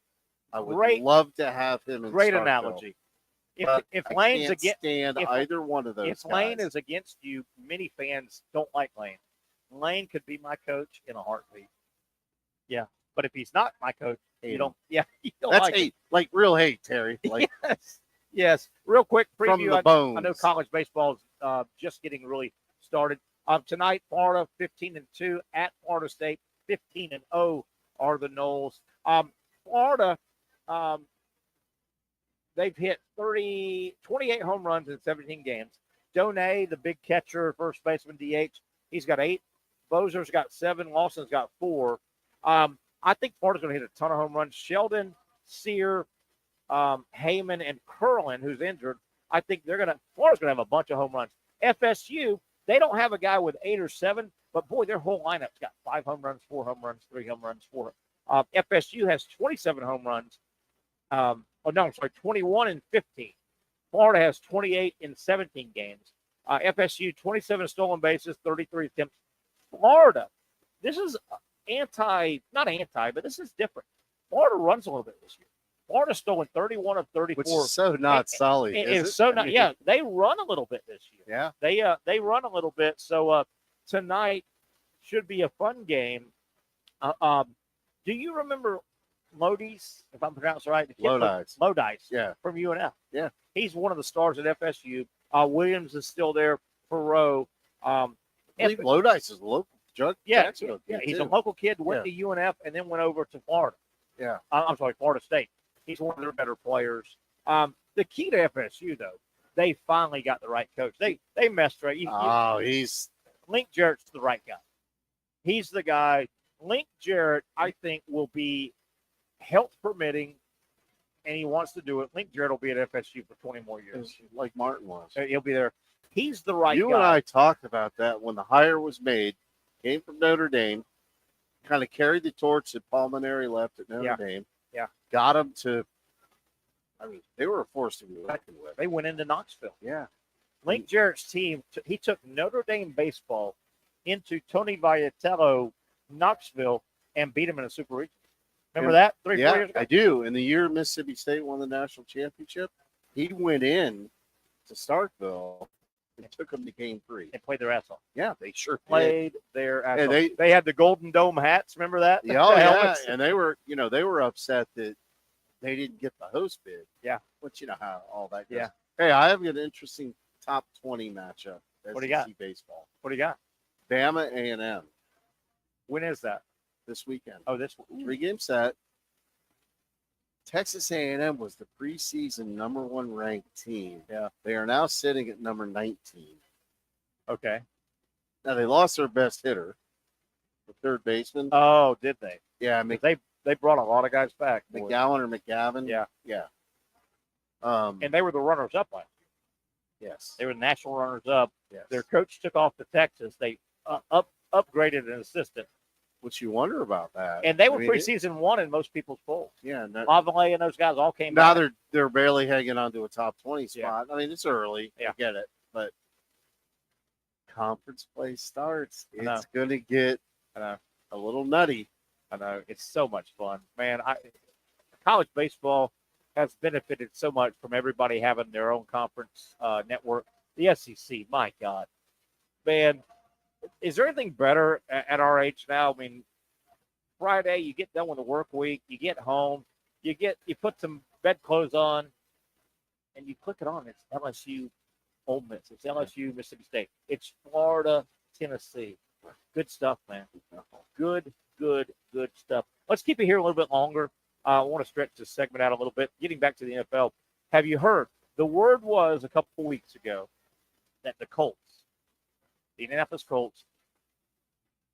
I would love to have him in Great Starkville. analogy. But If I Lane's can't against stand either one of those if guys. Lane is against you, many fans don't like Lane. Lane could be my coach in a heartbeat. Yeah, but if he's not my coach, Hate you him. don't. Yeah, you don't That's like him. hate, like real hate, Terry. Like Yes. Real quick From preview. the I know bones. college baseball is just getting really started. Tonight, Florida 15-2 at Florida State. 15-0 are the Noles. Florida, they've hit 28 home runs in 17 games. Donay, the big catcher, first baseman, DH, he's got 8. Bozer's got 7. Lawson's got 4. I think Florida's going to hit a ton of home runs. Sheldon, Sear, Heyman, and Curlin, who's injured, I think Florida's going to have a bunch of home runs. FSU, they don't have a guy with 8 or 7, but boy, their whole lineup's got 5 home runs, 4 home runs, 3 home runs, 4. FSU has 27 home runs. 21 and 15. Florida has 28 in 17 games. FSU, 27 stolen bases, 33 attempts. Florida, this is not anti, but this is different. Florida runs a little bit this year. Florida's stolen 31 of 34. Which is so not solid. It's so not. Yeah, they run a little bit this year. Yeah. They run a little bit. So tonight should be a fun game. Do you remember Lodi's, if I'm pronouncing it right? Lodi's. Yeah. From UNF. Yeah. He's one of the stars at FSU. Williams is still there. Perot. I believe Lodi's is a local drug. Yeah, he's a local kid, went to UNF, and then went over to Florida. Yeah. I'm sorry, Florida State. He's one of their better players. The key to FSU, though, they finally got the right coach. They messed right. Link Jarrett's the right guy. He's the guy. Link Jarrett, I think, will be health permitting, and he wants to do it. Link Jarrett will be at FSU for 20 more years. Like Martin was. He'll be there. He's the right guy. You and I talked about that when the hire was made. Came from Notre Dame, kind of carried the torch that Paul Maneri left at Notre Dame. Yeah. Got them to, they were a force to be reckoned with. They went into Knoxville. Yeah. Link Jarrett's team, he took Notre Dame baseball into Tony Vitello, Knoxville, and beat him in a Super Regional. Remember that 3-4 years ago? I do. In the year Mississippi State won the national championship, he went in to Starkville and took them to Game 3. They played their ass off. Yeah, they sure Played their ass And off. They had the Golden Dome hats. Remember that? Yeah, oh, The yeah. helmets. And they were upset that they didn't get the host bid. Yeah. But you know how all that goes. Yeah. Hey, I have an interesting top 20 matchup. What do you got? SEC baseball. What do you got? Bama A&M When is that? this weekend. Oh, this 3-game set. Texas A&M was the preseason number 1 ranked team. Yeah. They are now sitting at number 19. Okay. Now they lost their best hitter, the third baseman. Oh, did they? Yeah, They brought a lot of guys back. boy. McGowan or McGavin. Yeah. Yeah. And they were the runners up last year. Yes. They were the national runners up. Yes. Their coach took off to Texas. They upgraded an assistant. Which you wonder about that. And they were I mean, preseason 1 in most people's polls. Yeah. Lavallee and those guys all came Now back. they're barely hanging on to a top 20 spot. Yeah. I mean, it's early. Yeah. I get it. But conference play starts. I know. It's going to get a little nutty. I know. It's so much fun. Man, college baseball has benefited so much from everybody having their own conference network. The SEC, my God. Man, is there anything better at our age now? I mean, Friday, you get done with the work week, you get home, you put some bedclothes on, and you click it on. It's LSU Ole Miss. It's LSU Mississippi State. It's Florida Tennessee. Good stuff, man. Good stuff. Let's keep it here a little bit longer. I want to stretch this segment out a little bit. Getting back to the NFL, have you heard? The word was a couple weeks ago that the Colts, the Indianapolis Colts,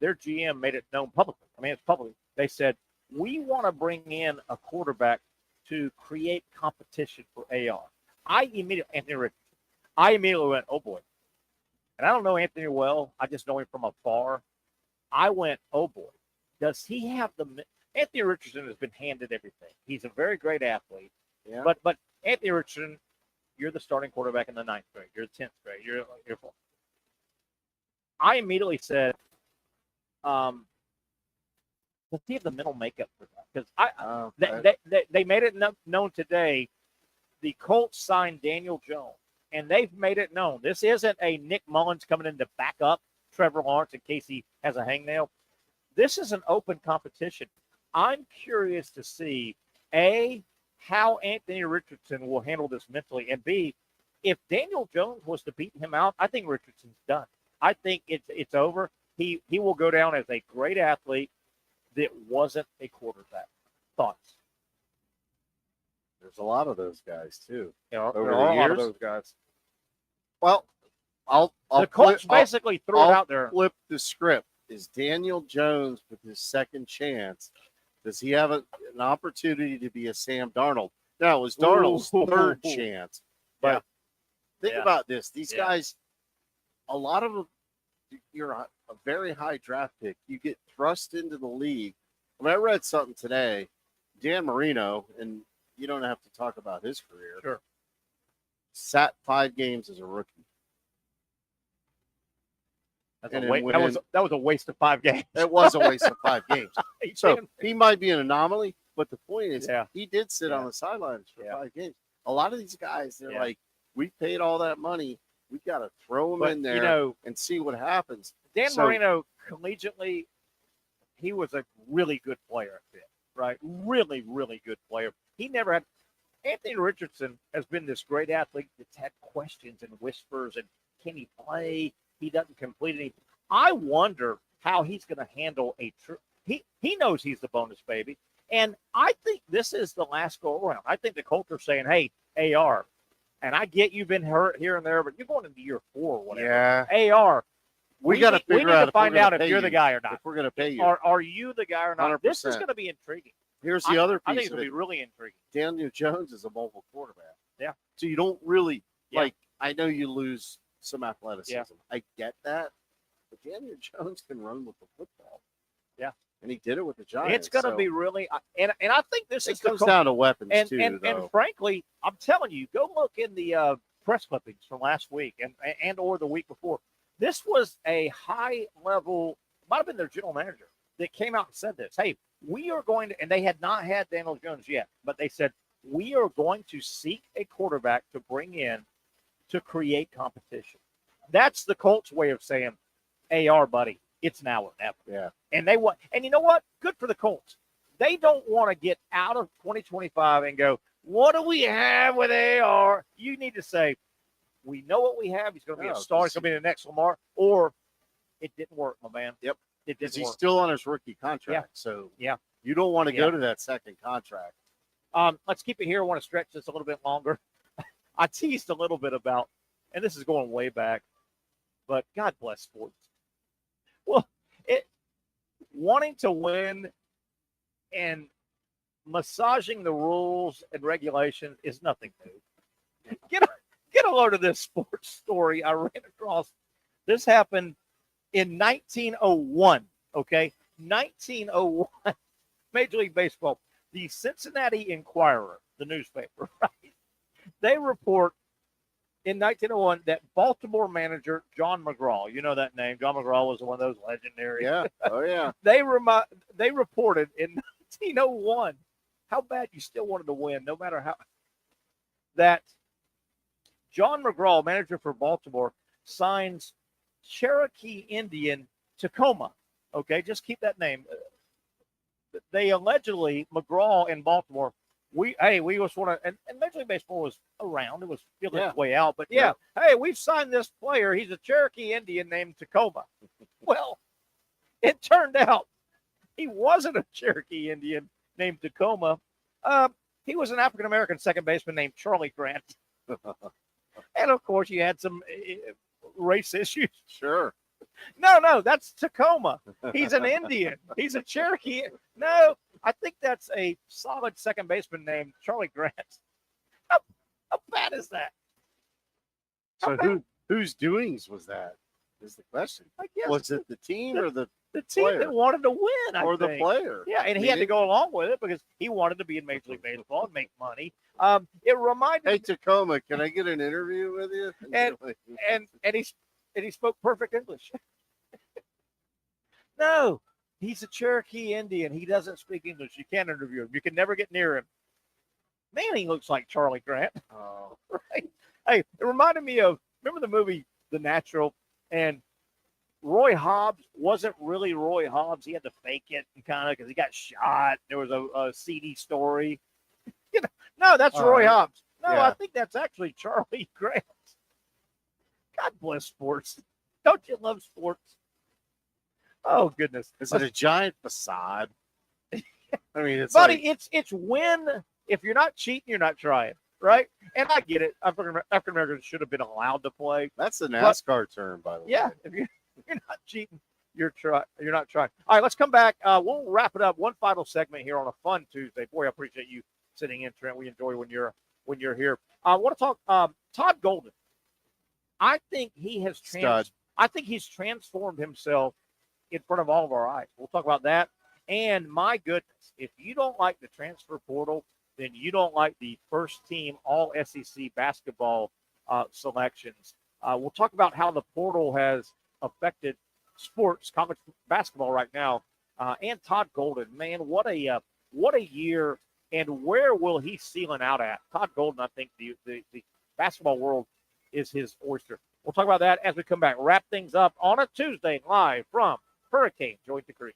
their GM made it known publicly. I mean, it's public. They said, we want to bring in a quarterback to create competition for AR. Anthony Richardson. I immediately went, oh boy. And I don't know Anthony well. I just know him from afar. I went, oh boy. Does he have Anthony Richardson has been handed everything. He's a very great athlete. Yeah. But Anthony Richardson, you're the starting quarterback in the 9th grade. You're the 10th grade. You're I immediately said, does he have the mental makeup for that? Because they made it known today. The Colts signed Daniel Jones, and they've made it known. This isn't a Nick Mullins coming in to back up Trevor Lawrence in case he has a hangnail. This is an open competition. I'm curious to see, A, how Anthony Richardson will handle this mentally, and B, if Daniel Jones was to beat him out, I think Richardson's done. I think it's over. He will go down as a great athlete that wasn't a quarterback. Thoughts? There's a lot of those guys too. There over are the a years. lot of those guys. Well, the Colts basically threw it out there. Flip the script. Is Daniel Jones with his second chance? Does he have an opportunity to be a Sam Darnold? Now, it was Darnold's third chance. But think about this. These guys, a lot of them, you're a very high draft pick. You get thrust into the league. I mean, I read something today. Dan Marino, and you don't have to talk about his career. Sure. Sat 5 games as a rookie. That was a waste of 5 games. It was a waste of 5 games. So he might be an anomaly, but the point is he did sit on the sidelines for 5 games. A lot of these guys, they're like, we paid all that money. We got to throw them in there and see what happens. Dan Marino, collegiately, he was a really good player, right? Really, really good player. He never had – Anthony Richardson has been this great athlete that's had questions and whispers and can he play? He doesn't complete anything. I wonder how he's going to handle he knows he's the bonus baby. And I think this is the last go around. I think the Colts are saying, hey, AR, and I get you've been hurt here and there, but you're going into year 4 or whatever. Yeah. AR, we got to figure out to find out if you're the guy or not. If we're going to pay you. Are you the guy or not? 100%. This is going to be intriguing. Here's the other piece. I think it's going to be really intriguing. Daniel Jones is a mobile quarterback. Yeah. So you don't really, I know you lose some athleticism. Yeah. I get that. But Daniel Jones can run with the football. Yeah. And he did it with the Giants. It's going to be really and I think this it comes down to weapons too. And frankly, I'm telling you, go look in the press clippings from last week and or the week before. This was a high level, might have been their general manager that came out and said this. Hey, we are going to, and they had not had Daniel Jones yet, but they said we are going to seek a quarterback to bring in to create competition. That's the Colts' way of saying, AR, buddy, it's now or never. Yeah. And you know what? Good for the Colts. They don't want to get out of 2025 and go, what do we have with AR? You need to say, we know what we have. He's going to be a star. He's going to be the next Lamar. Or it didn't work, my man. Yep. It didn't work. He's still on his rookie contract. So you don't want to go to that second contract. Let's keep it here. I want to stretch this a little bit longer. I teased a little bit about, and this is going way back, but God bless sports. Well, wanting to win and massaging the rules and regulations is nothing new. Get a load of this sports story I ran across. This happened in 1901, okay? 1901, Major League Baseball. The Cincinnati Enquirer, the newspaper, right? They report in 1901 that Baltimore manager John McGraw, you know that name. John McGraw was one of those legendary. Yeah. Oh, yeah. They reported in 1901 how bad you still wanted to win, no matter how. That John McGraw, manager for Baltimore, signs Cherokee Indian Tacoma. Okay, just keep that name. They allegedly, McGraw in Baltimore, we just want to, and Major League Baseball was around. It was feeling its way out. But hey, we've signed this player. He's a Cherokee Indian named Tacoma. Well, it turned out he wasn't a Cherokee Indian named Tacoma. He was an African-American second baseman named Charlie Grant. And, of course, you had some race issues. Sure. No, that's Tacoma. He's an Indian. He's a Cherokee. No, I think that's a solid second baseman named Charlie Grant. How bad is that? So whose doings was that? Is the question. I guess Was it the team or the team player? that wanted to win, Or the think. player? Yeah, and he had to go along with it because he wanted to be in Major League Baseball and make money. It reminded Hey, Tacoma, can I get an interview with you? and he spoke perfect English. No, he's a Cherokee Indian. He doesn't speak English. You can't interview him. You can never get near him. Man, he looks like Charlie Grant. Oh, right. Hey, it reminded me of, remember the movie The Natural? And Roy Hobbs wasn't really Roy Hobbs. He had to fake it and kind of because he got shot. There was a seedy story. No, that's Roy Hobbs. No, yeah. I think that's actually Charlie Grant. God bless sports. Don't you love sports? Oh goodness! Is it a giant facade? I mean, it's buddy. like, It's when if you're not cheating, you're not trying, right? And I get it. African Americans should have been allowed to play. that's the NASCAR term, by the way. Yeah, if you're not cheating, you're not trying. All right, let's come back. We'll wrap it up. One final segment here on a fun Tuesday. Boy, I appreciate you sitting in, Trent. We enjoy when you're here. I want to talk Todd Golden. I think he has I think he's transformed himself in front of all of our eyes. We'll talk about that. And my goodness, if you don't like the transfer portal, then you don't like the first team all SEC basketball selections. We'll talk about how the portal has affected sports, college basketball right now. And Todd Golden, man, what a year. And where will he ceiling out at? Todd Golden, I think the basketball world is his oyster. We'll talk about that as we come back. Wrap things up on a Tuesday live from Hurricane Joint Decree.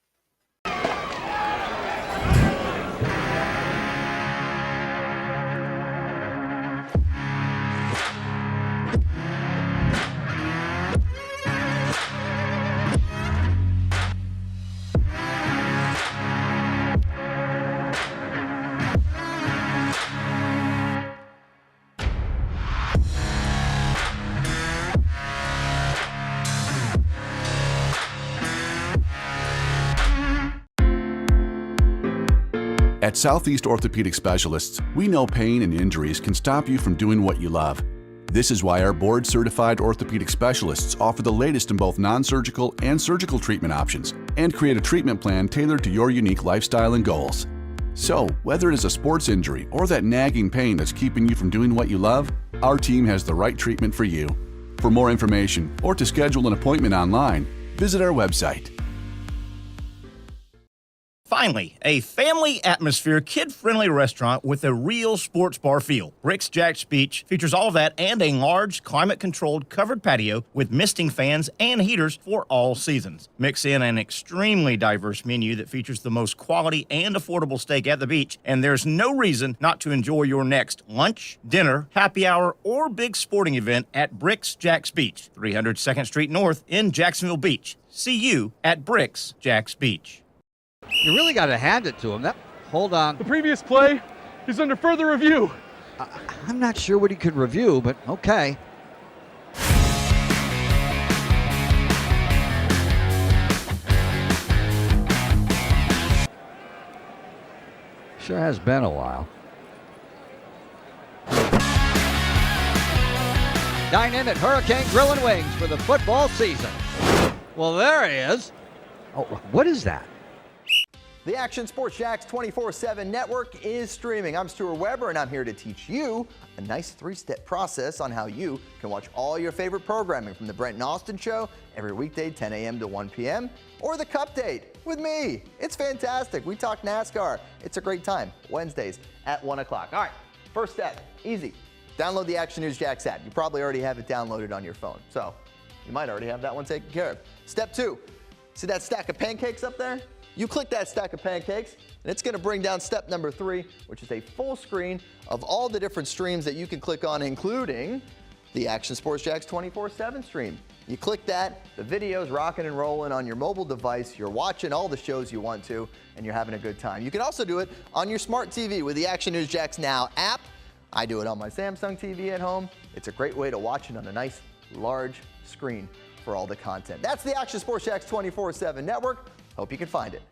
At Southeast Orthopedic Specialists, we know pain and injuries can stop you from doing what you love. This is why our board-certified orthopedic specialists offer the latest in both non-surgical and surgical treatment options and create a treatment plan tailored to your unique lifestyle and goals. So, whether it is a sports injury or that nagging pain that's keeping you from doing what you love, our team has the right treatment for you. For more information or to schedule an appointment online, visit our website. Finally, a family atmosphere, kid-friendly restaurant with a real sports bar feel. Rick's Jack's Beach features all of that and a large, climate-controlled covered patio with misting fans and heaters for all seasons. Mix in an extremely diverse menu that features the most quality and affordable steak at the beach, and there's no reason not to enjoy your next lunch, dinner, happy hour, or big sporting event at Rick's Jack's Beach, 300 2nd Street North in Jacksonville Beach. See you at Rick's Jack's Beach. You really got to hand it to him. Hold on. The previous play is under further review. I'm not sure what he could review, but okay. Sure has been a while. Dine in at Hurricane Grill and Wings for the football season. Well, there he is. Oh, what is that? The Action Sports Jax 24/7 network is streaming. I'm Stuart Weber, and I'm here to teach you a nice three-step process on how you can watch all your favorite programming from the Brent and Austin Show every weekday 10 a.m. to 1 p.m. or the Cup Date with me. It's fantastic. We talk NASCAR. It's a great time. Wednesdays at 1 o'clock. All right, first step, easy. Download the Action News Jax app. You probably already have it downloaded on your phone, so you might already have that one taken care of. Step 2, see that stack of pancakes up there? You click that stack of pancakes, and it's going to bring down step number 3, which is a full screen of all the different streams that you can click on, including the Action Sports Jax 24/7 stream. You click that, the video's rocking and rolling on your mobile device. You're watching all the shows you want to, and you're having a good time. You can also do it on your smart TV with the Action News Jax Now app. I do it on my Samsung TV at home. It's a great way to watch it on a nice, large screen for all the content. That's the Action Sports Jax 24/7 network. Hope you can find it.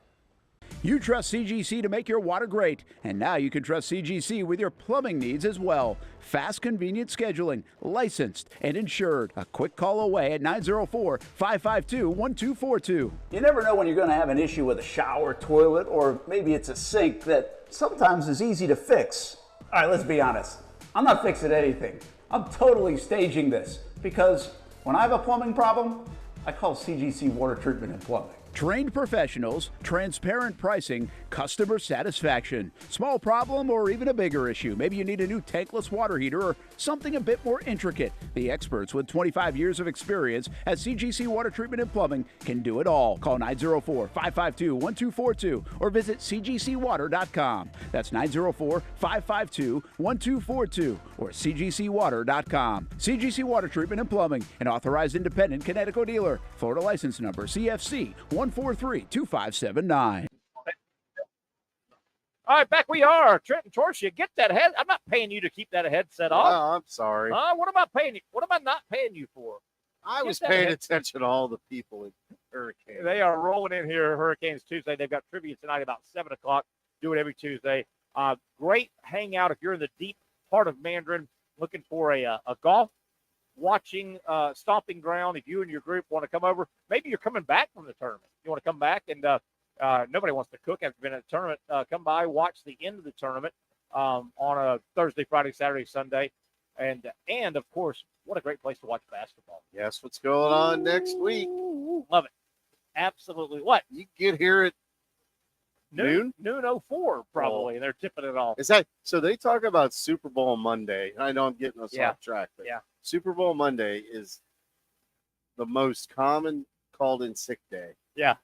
You trust CGC to make your water great, and now you can trust CGC with your plumbing needs as well. Fast, convenient scheduling, licensed and insured. A quick call away at 904-552-1242. You never know when you're going to have an issue with a shower, toilet, or maybe it's a sink that sometimes is easy to fix. All right, let's be honest. I'm not fixing anything. I'm totally staging this because when I have a plumbing problem, I call CGC Water Treatment and Plumbing. Trained professionals, transparent pricing, customer satisfaction. Small problem or even a bigger issue. Maybe you need a new tankless water heater or something a bit more intricate. The experts with 25 years of experience at CGC Water Treatment and Plumbing can do it all. Call 904-552-1242 or visit cgcwater.com. That's 904-552-1242 or cgcwater.com. CGC Water Treatment and Plumbing, an authorized independent Connecticut dealer. Florida license number CFC 1432579. All right, back we are. Trenton Torsia, get that head. I'm not paying you to keep that headset off. Oh, I'm sorry. What am I paying you? What am I not paying you for? I was paying attention to all the people in Hurricane. They are rolling in here, Hurricanes Tuesday. They've got trivia tonight about 7 o'clock. Do it every Tuesday. Great hangout if you're in the deep part of Mandarin looking for a golf watching stomping ground. If you and your group want to come over, maybe you're coming back from the tournament. You want to come back and nobody wants to cook after being at a tournament. Come by, watch the end of the tournament on a Thursday, Friday, Saturday, Sunday. And of course, what a great place to watch basketball. Guess what's going on next week? Love it. Absolutely. What? You get here at noon? Noon 04 probably, and they're tipping it off. Is that so? They talk about Super Bowl Monday. I know I'm getting us off track, but Super Bowl Monday is the most common called in sick day. Yeah.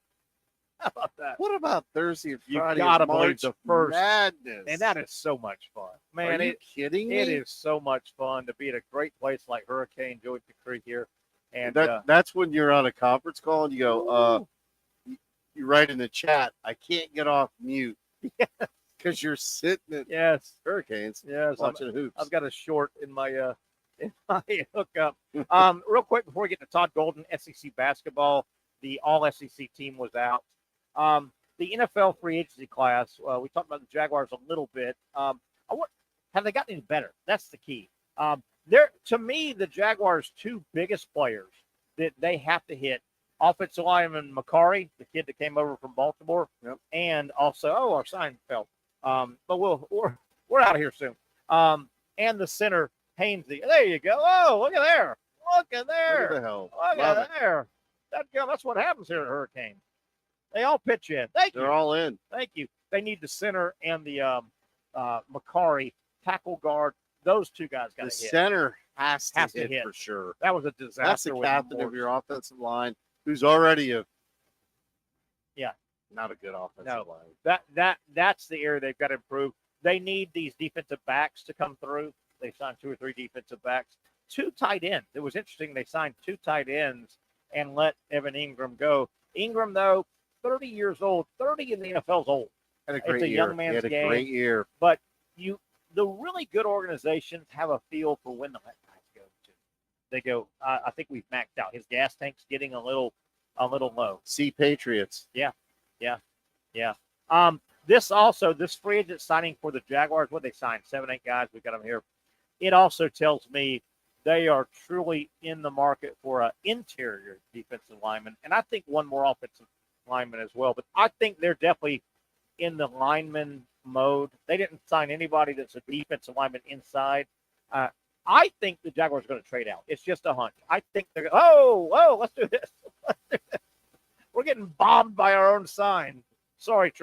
How about that? What about Thursday and Friday? You gotta believe March the first Madness. And that is so much fun. Man, Are you kidding me? It is so much fun to be at a great place like Hurricane Joey Creek here. And that's when you're on a conference call and you go, you write in the chat, I can't get off mute. Because you're sitting at Hurricanes watching hoops. I've got a short in my hookup. Real quick before we get to Todd Golden, SEC basketball, the all SEC team was out. The NFL free agency class, we talked about the Jaguars a little bit. Have they gotten any better? That's the key. To me, the Jaguars' two biggest players that they have to hit, offensive lineman McCarry, the kid that came over from Baltimore, and also, our sign fell. But we're out of here soon. And the center, Hainsey. There you go. Oh, look at there. Look at there. Look at the hell. Look at there. That's what happens here at Hurricane. They all pitch in. They're all in. Thank you. They need the center and the McCarry tackle guard. Those two guys got to hit. The center has to hit for sure. That was a disaster. That's the captain of your offensive line, who's already not a good offensive line. That's the area they've got to improve. They need these defensive backs to come through. They signed 2 or 3 defensive backs. 2 tight ends. It was interesting. They signed 2 tight ends and let Evan Ingram go. Ingram, though, 30 years old. 30 in the NFL is old. Had a great it's a year. young man's had a game. great year. But the really good organizations have a feel for when the guys go to. They go, I think we've maxed out. His gas tank's getting a little low. See Patriots. Yeah. This free agent signing for the Jaguars, what they signed, 7-8 guys. We got them here. It also tells me they are truly in the market for an interior defensive lineman, and I think one more offensive lineman as well. But I think they're definitely in the lineman mode. They didn't sign anybody that's a defensive lineman inside. I think the Jaguars are going to trade out. It's just a hunch. I think they're let's do this. We're getting bombed by our own sign. Sorry,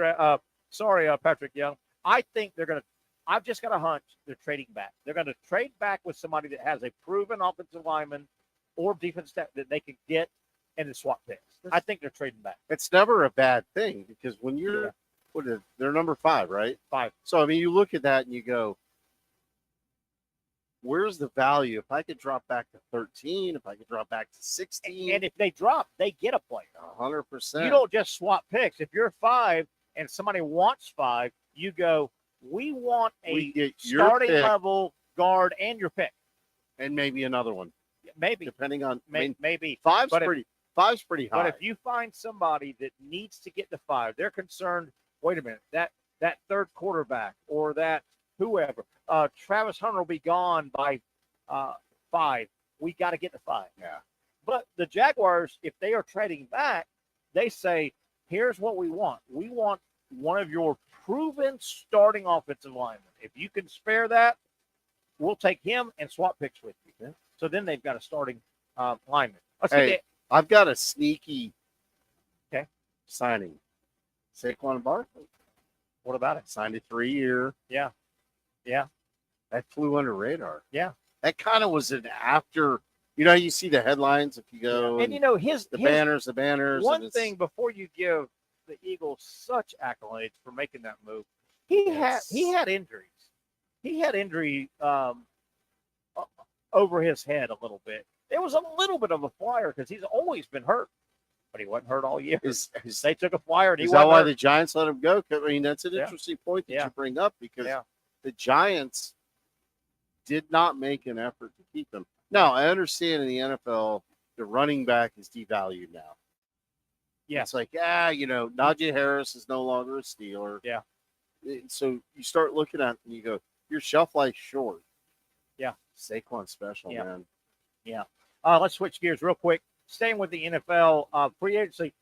Patrick Young. I think they're going to. I've just got a hunch they're trading back. They're going to trade back with somebody that has a proven offensive lineman or defensive staff that they can get and then swap picks. I think they're trading back. It's never a bad thing because when you're they're number 5, right? 5. So I mean, you look at that and you go, where's the value? If I could drop back to 13, if I could drop back to 16. And if they drop, they get a player. 100%. You don't just swap picks. If you're 5 and somebody wants 5, you go, we want We a get your starting pick. level guard and your pick. And maybe another one. Maybe. Depending on, maybe. Five's But if- pretty high. But if you find somebody that needs to get to 5, they're concerned, wait a minute, that third quarterback or that whoever, Travis Hunter will be gone by 5. We got to get to 5. Yeah. But the Jaguars, if they are trading back, they say, here's what we want. We want one of your proven starting offensive linemen. If you can spare that, we'll take him and swap picks with you. Yeah. So then they've got a starting lineman. Let's Hey, get I've got a sneaky Okay. signing. Saquon Barkley. What about it? Signed a 3-year. Yeah. Yeah. That flew under radar. Yeah. That kind of was an after. You know, you see the headlines if you go. And you know, his banners. One and it's- thing before you give the Eagles such accolades for making that move, he had injuries. He had injury over his head a little bit. There was a little bit of a flyer because he's always been hurt, but he wasn't hurt all year. They took a flyer and he Is wasn't that why hurt. the Giants let him go? I mean, that's an Yeah. interesting point that Yeah. you bring up because Yeah. the Giants did not make an effort to keep him. Now, I understand in the NFL, the running back is devalued now. Yeah. It's like, Najee Harris is no longer a Steeler. Yeah. So you start looking at it and you go, your shelf life's short. Yeah. Saquon special, Yeah. man. Yeah. Let's switch gears real quick. Staying with the NFL free agency,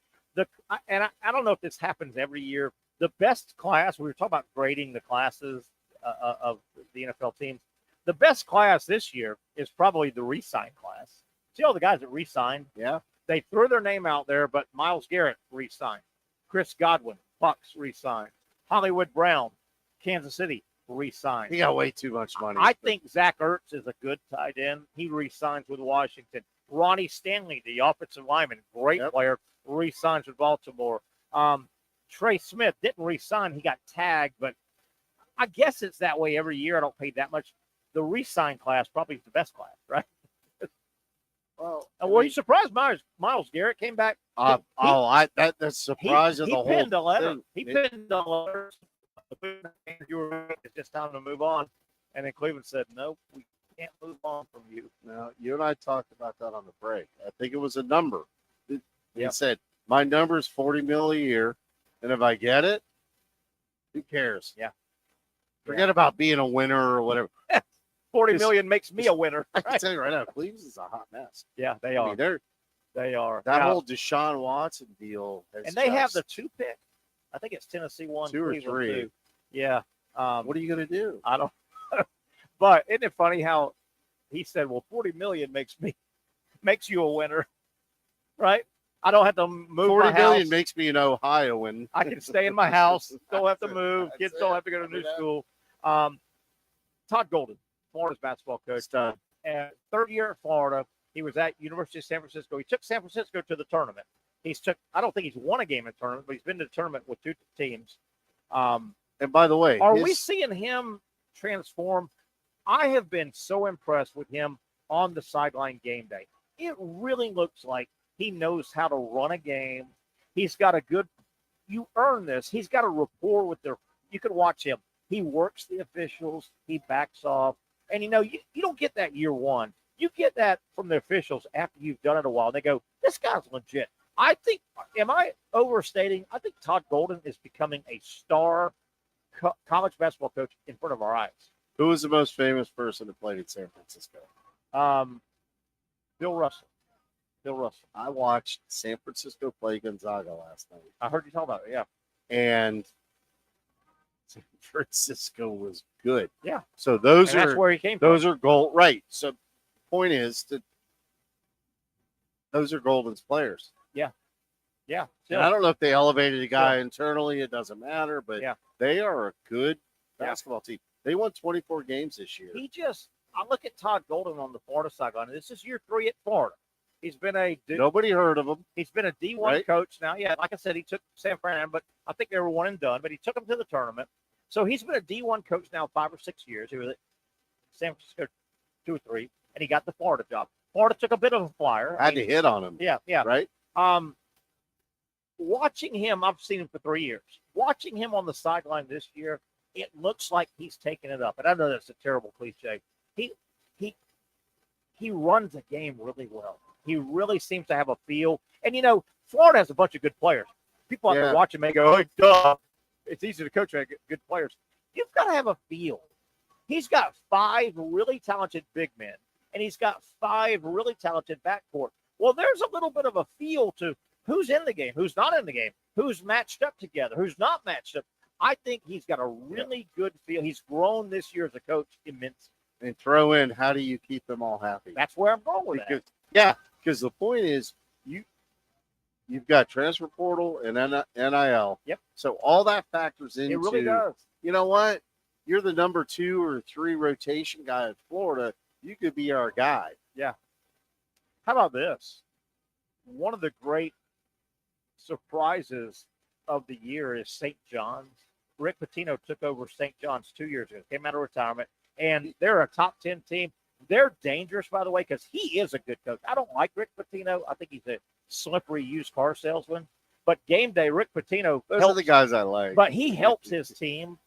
I don't know if this happens every year. The best class, we were talking about grading the classes of the NFL teams. The best class this year is probably the re-sign class. See all the guys that re-signed? Yeah. They threw their name out there, but Myles Garrett re-signed. Chris Godwin, Bucks re-signed. Hollywood Brown, Kansas City re-signed. He got way too much money. I think Zach Ertz is a good tight end. He re-signs with Washington. Ronnie Stanley, the offensive lineman, great player, re-signs with Baltimore. Trey Smith didn't re-sign. He got tagged, but I guess it's that way every year. I don't pay that much. The re-sign class probably is the best class, right? Well, were you surprised Myles Garrett came back? That's surprise of the whole pinned a letter. thing. He pinned a letter. It's just time to move on. And then Cleveland said, no, we can't move on from you. Now, you and I talked about that on the break. I think it was a number. He said, my number is $40 million a year, and if I get it, who cares? Yeah. Forget about being a winner or whatever. $40 million makes me a winner. I can tell you right now, Cleveland's is a hot mess. Yeah, they are. They are. That Now, whole Deshaun Watson deal. and they have the 2 pick. I think it's Tennessee 1, 2 or Cleveland 3. 2. Yeah. What are you going to do? I don't. But isn't it funny how he said, "Well, $40 million makes you a winner, right? I don't have to move my $40 million house. makes me an Ohioan. I can stay in my house. Don't have to move. Kids don't have to go to new school." Todd Golden, Florida's basketball coach, and 3rd year at Florida. He was at University of San Francisco. He took San Francisco to the tournament. I don't think he's won a game in the tournament, but he's been to the tournament with 2 teams. And by the way, are we seeing him transform? I have been so impressed with him on the sideline game day. It really looks like he knows how to run a game. He's got you earn this. He's got a rapport with you can watch him. He works the officials. He backs off. And, you don't get that year one. You get that from the officials after you've done it a while. They go, this guy's legit. I think, am I overstating? I think Todd Golden is becoming a star college basketball coach in front of our eyes. Who was the most famous person that played in San Francisco? Bill Russell. Bill Russell. I watched San Francisco play Gonzaga last night. I heard you talk about it, yeah. And San Francisco was good. Yeah. So that's where he came those from. are gold. Right. So the point is that those are Golden's players. Yeah. Yeah. And I don't know if they elevated a guy internally. It doesn't matter. But they are a good basketball team. They won 24 games this year. I look at Todd Golden on the Florida sideline. This is year 3 at Florida. He's been nobody heard of him. He's been a D1 coach now. Yeah, like I said, he took San Fran, but I think they were 1 and done. But he took them to the tournament. So he's been a D1 coach now 5 or 6 years. He was at San Francisco 2 or 3, and he got the Florida job. Florida took a bit of a flyer. I had to hit on him. Yeah, yeah. Right? Watching him, I've seen him for 3 years. Watching him on the sideline this year, it looks like he's taking it up. And I know that's a terrible cliche. He runs a game really well. He really seems to have a feel. And, Florida has a bunch of good players. People out there watching may go, oh, duh. It's easy to coach good players. You've got to have a feel. He's got 5 really talented big men, and he's got 5 really talented backcourt. Well, there's a little bit of a feel to who's in the game, who's not in the game, who's matched up together, who's not matched up. I think he's got a really good feel. He's grown this year as a coach immensely. And throw in, how do you keep them all happy? That's where I'm going with that. Yeah, because the point is, you've got transfer portal and NIL. Yep. So all that factors into. It really does. You know what? You're the number 2 or 3 rotation guy in Florida. You could be our guy. Yeah. How about this? One of the great surprises of the year is St. John's. Rick Pitino took over St. John's 2 years ago. Came out of retirement, and they're a top 10 team. They're dangerous, by the way, because he is a good coach. I don't like Rick Pitino. I think he's a slippery used car salesman. But game day, Rick Pitino. Those are the guys I like. But he helps his team.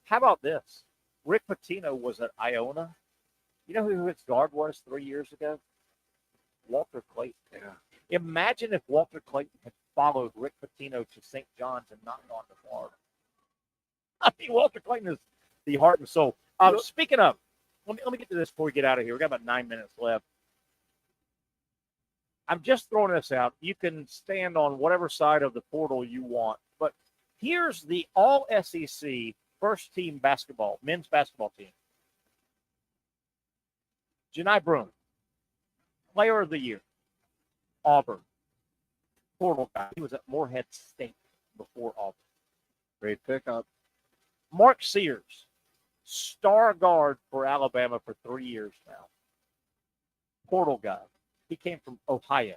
How about this? Rick Pitino was at Iona. You know who his guard was 3 years ago? Walter Clayton. Yeah. Imagine if Walter Clayton had followed Rick Pitino to St. John's and not gone to Florida. I mean, Walter Clayton is the heart and soul. Speaking of, let me get to this before we get out of here. We've got about 9 minutes left. I'm just throwing this out. You can stand on whatever side of the portal you want. But here's the all-SEC first-team basketball, men's basketball team. Janai Broome, Player of the Year, Auburn, portal guy. He was at Morehead State before Auburn. Great pickup. Mark Sears, star guard for Alabama for 3 years now. Portal guy. He came from Ohio.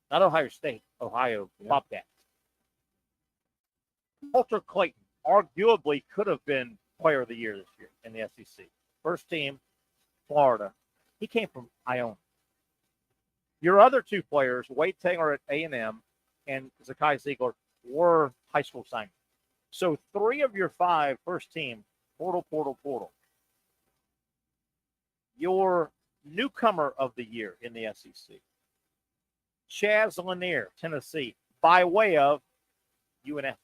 Not Ohio State, Ohio Bobcats. Walter Clayton arguably could have been Player of the Year this year in the SEC. First team, Florida. He came from Iona. Your other 2 players, Wade Taylor at A&M and Zakai Ziegler, were high school signings. So 3 of your 5 first team, portal. Your newcomer of the year in the SEC, Chaz Lanier, Tennessee, by way of UNF.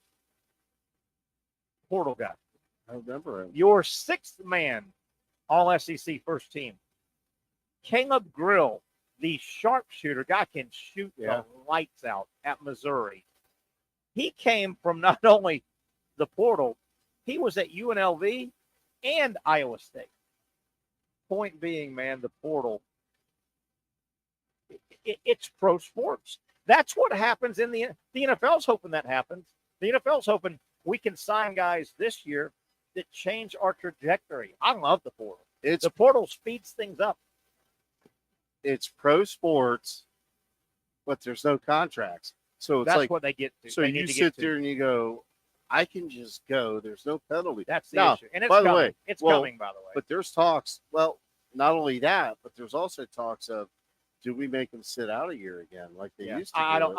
Portal guy. I remember him. Your 6th man, all SEC first team, Caleb Grill, the sharpshooter, guy can shoot the lights out at Missouri. He came from not only the portal, he was at UNLV and Iowa State. Point being, man, the portal, it's pro sports. That's what happens in the NFL's hoping that happens. The NFL's hoping we can sign guys this year that change our trajectory. I love the portal. The portal speeds things up. It's pro sports, but there's no contracts. So it's that's like what they get to. So you sit there and you go, I can just go. There's no penalty. That's the issue. And it's coming. It's coming, by the way. But there's talks. Well, not only that, but there's also talks of, do we make them sit out a year again like they used to? I don't,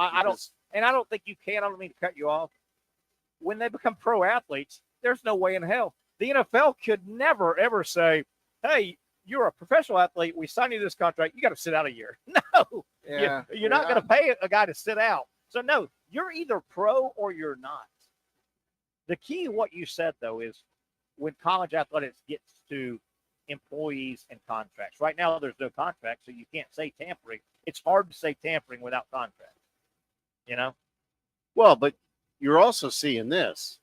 and I don't think you can. I don't mean to cut you off. When they become pro athletes, there's no way in hell. The NFL could never, ever say, hey, you're a professional athlete. We signed you this contract. You got to sit out a year. No. Yeah. You're not going to pay a guy to sit out. So, no, you're either pro or you're not. The key, what you said, though, is when college athletics gets to employees and contracts. Right now, there's no contract, so you can't say tampering. It's hard to say tampering without contract. You know? Well, but you're also seeing this.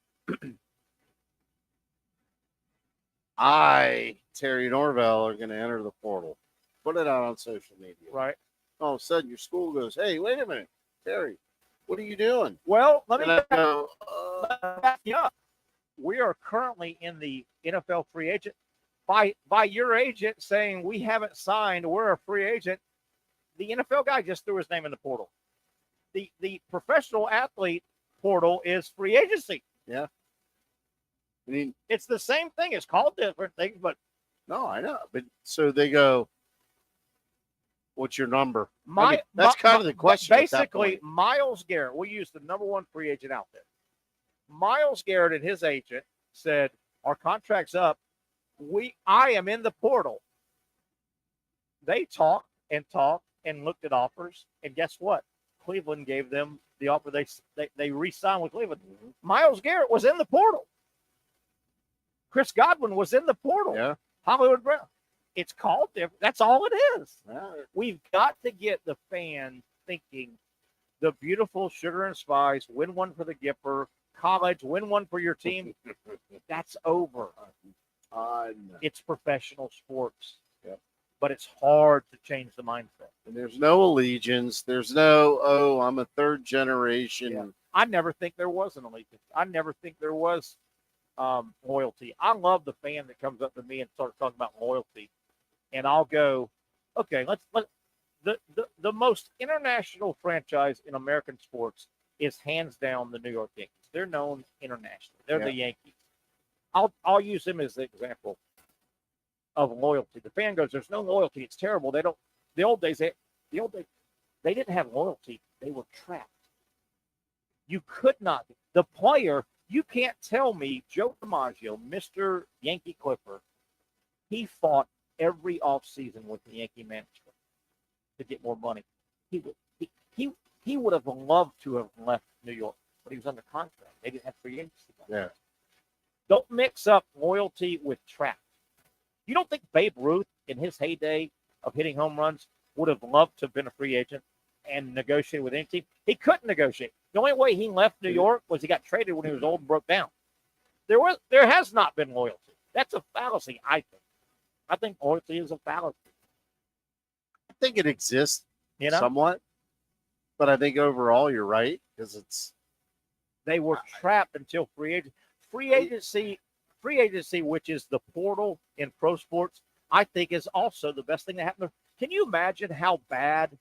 Terry Norvelle, are going to enter the portal. Put it out on social media. Right. All of a sudden, your school goes, hey, wait a minute, Terry, what are you doing? Well, let me back you up. We are currently in the NFL free agent. By your agent saying we haven't signed, we're a free agent, the NFL guy just threw his name in the portal. The professional athlete portal is free agency. Yeah. I mean, it's the same thing. It's called different things, but no, I know. But so they go, What's your number? That's kind of the question. Basically, Myles Garrett, we used the number one free agent out there. Myles Garrett and his agent said, our contract's up. I am in the portal. They talked and looked at offers, and guess what? Cleveland gave them the offer. They re-signed with Cleveland. Myles Garrett was in the portal. Chris Godwin was in the portal. Yeah. Hollywood Brown. It's called different. That's all it is. We've got to get the fan thinking the beautiful sugar and spice, win one for the Gipper, college, win one for your team. That's over. It's professional sports. Yep. But it's hard to change the mindset. And there's no allegiance. There's no, I'm a third generation. Yeah. I never think there was an allegiance. I never think there was loyalty. I love the fan that comes up to me and starts talking about loyalty. And I'll go, okay, the most international franchise in American sports is hands down the New York Yankees. They're known internationally. They're the Yankees. I'll use them as the example of loyalty. The fan goes, there's no loyalty. It's terrible. The old days, they didn't have loyalty. They were trapped. You could not. The player, you can't tell me Joe DiMaggio, Mr. Yankee Clipper, he fought every offseason with the Yankee management to get more money. He would have loved to have left New York, but he was under contract. They didn't have free agency. Yeah. Don't mix up loyalty with trap. You don't think Babe Ruth, in his heyday of hitting home runs, would have loved to have been a free agent and negotiated with any team? He couldn't negotiate. The only way he left New York was he got traded when he was old and broke down. There has not been loyalty. That's a fallacy, I think. I think loyalty is a fallacy. I think it exists somewhat, but I think overall you're right because they were trapped until free agency, which is the portal in pro sports, I think is also the best thing that happened. Can you imagine how bad?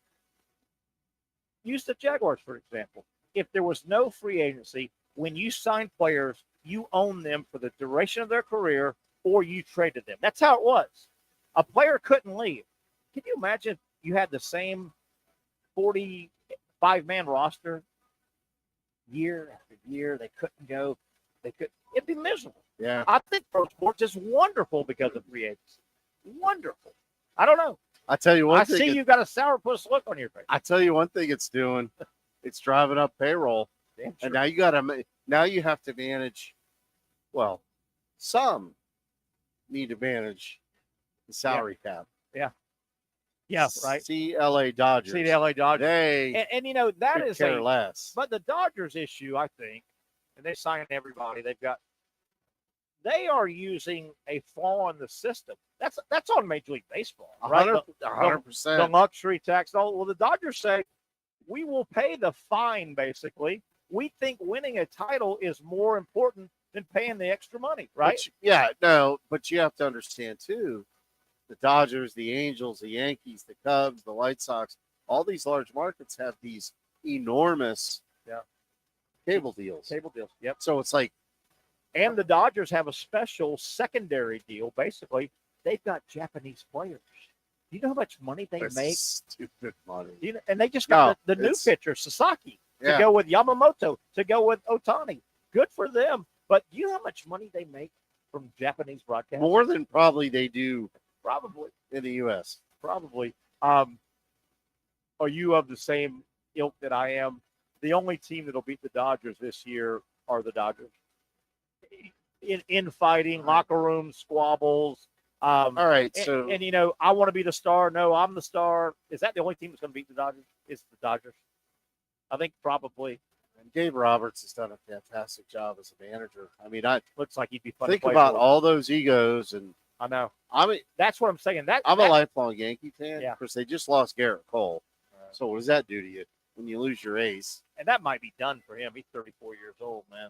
Use the Jaguars, for example. If there was no free agency, when you sign players, you own them for the duration of their career or you traded them. That's how it was. A player couldn't leave. Can you imagine you had the same 45-man roster year after year? They couldn't go. It'd be miserable. Yeah. I think pro sports is wonderful because of free agency. Wonderful. I don't know. I tell you one thing. I see you got a sourpuss look on your face. I tell you one thing it's doing. It's driving up payroll. Damn sure. And now you have to manage. Well, some need to manage the salary cap. Yeah. Yeah, right. See LA Dodgers. See the LA Dodgers. And you know, that could is care less. But the Dodgers issue, I think, and they signed everybody. They are using a flaw in the system. That's on Major League Baseball, right? 100%. The luxury tax. Well, the Dodgers say, we will pay the fine, basically. We think winning a title is more important than paying the extra money, right? But you have to understand, too, the Dodgers, the Angels, the Yankees, the Cubs, the White Sox, all these large markets have these enormous cable deals. Yep. So it's like, and the Dodgers have a special secondary deal. Basically, they've got Japanese players. Do you know how much money they make? Stupid money. And they just got the new pitcher, Sasaki, to go with Yamamoto, to go with Otani. Good for them. But do you know how much money they make from Japanese broadcast? More than probably they do probably in the U.S. Probably. Are you of the same ilk that I am? The only team that'll beat the Dodgers this year are the Dodgers. In fighting, locker room squabbles. All right. And you know, I want to be the star. No, I'm the star. Is that the only team that's going to beat the Dodgers? It's the Dodgers. I think probably. And Dave Roberts has done a fantastic job as a manager. I mean, looks like he'd be fun. Think to play about for. all those egos, and I know. I mean, that's what I'm saying. I'm a lifelong Yankee fan. Yeah. Of course, they just lost Garrett Cole. So what does that do to you when you lose your ace? And that might be done for him. He's 34 years old, man.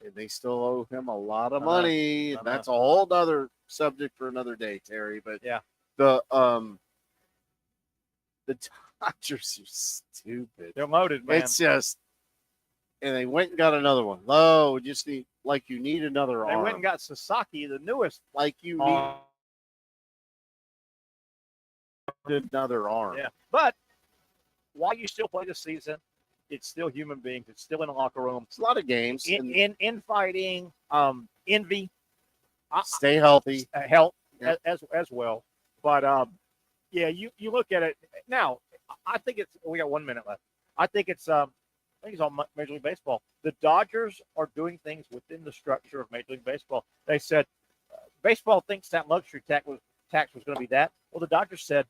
And they still owe him a lot of money. And that's a whole other subject for another day, Terry. But the Dodgers are stupid. They're loaded, man. It's just, and they went and got another one. Oh, just need you need another arm. They went and got Sasaki, the newest. Like you need. another arm. Yeah, but while you still play the season, it's still human beings. It's still in the locker room. It's a lot of games. Infighting, envy. Stay healthy. Health as well. But, yeah, you look at it. Now, I think we got 1 minute left. I think it's on Major League Baseball. The Dodgers are doing things within the structure of Major League Baseball. They said baseball thinks that luxury tax was going to be that. Well, the Dodgers said,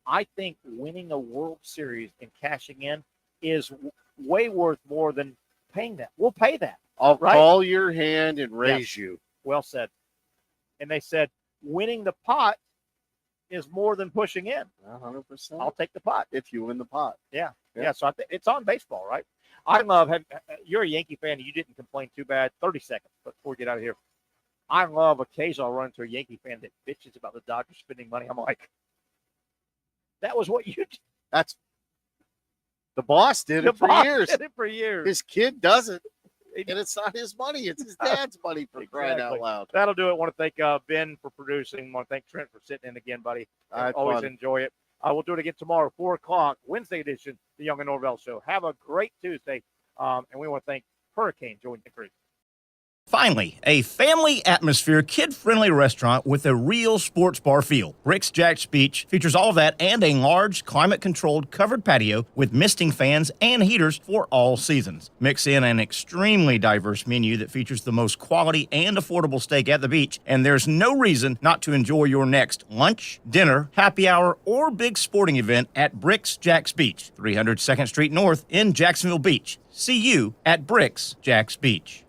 I think winning a World Series and cashing in is way worth more than paying that. We'll pay that. I'll call your hand and raise you. Well said. And they said winning the pot is more than pushing in. 100%. I'll take the pot. If you win the pot. Yeah. So I think it's on baseball, right? I love you're a Yankee fan and you didn't complain too bad. 30 seconds before we get out of here. I love occasionally I'll run into a Yankee fan that bitches about the Dodgers spending money. I'm like, that was what you did. That's the boss did it for years. Did it for years. His kid doesn't. And it's not his money. It's his dad's money, for crying out loud. That'll do it. I want to thank Ben for producing. I want to thank Trent for sitting in again, buddy. I always enjoy it. We'll do it again tomorrow, 4 o'clock, Wednesday edition, the Young and Norvelle Show. Have a great Tuesday. And we want to thank Hurricane joining the crew. Finally, a family atmosphere, kid-friendly restaurant with a real sports bar feel. Rick's Jack's Beach features all that and a large, climate-controlled covered patio with misting fans and heaters for all seasons. Mix in an extremely diverse menu that features the most quality and affordable steak at the beach, and there's no reason not to enjoy your next lunch, dinner, happy hour, or big sporting event at Rick's Jack's Beach, 300 2nd Street North in Jacksonville Beach. See you at Rick's Jack's Beach.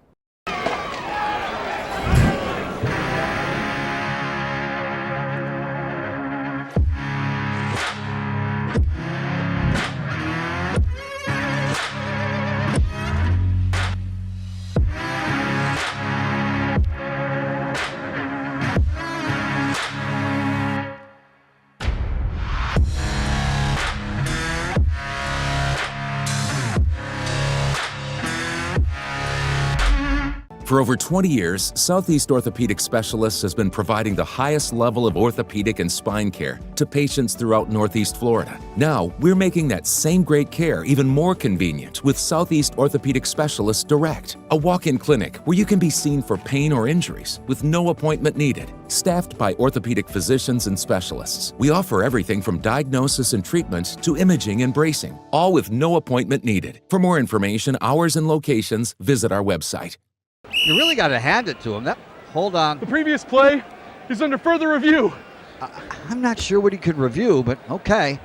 For over 20 years, Southeast Orthopedic Specialists has been providing the highest level of orthopedic and spine care to patients throughout Northeast Florida. Now, we're making that same great care even more convenient with Southeast Orthopedic Specialists Direct, a walk-in clinic where you can be seen for pain or injuries with no appointment needed. Staffed by orthopedic physicians and specialists, we offer everything from diagnosis and treatment to imaging and bracing, all with no appointment needed. For more information, hours, and locations, visit our website. You really got to hand it to him. Hold on. The previous play is under further review. I'm not sure what he could review, but okay.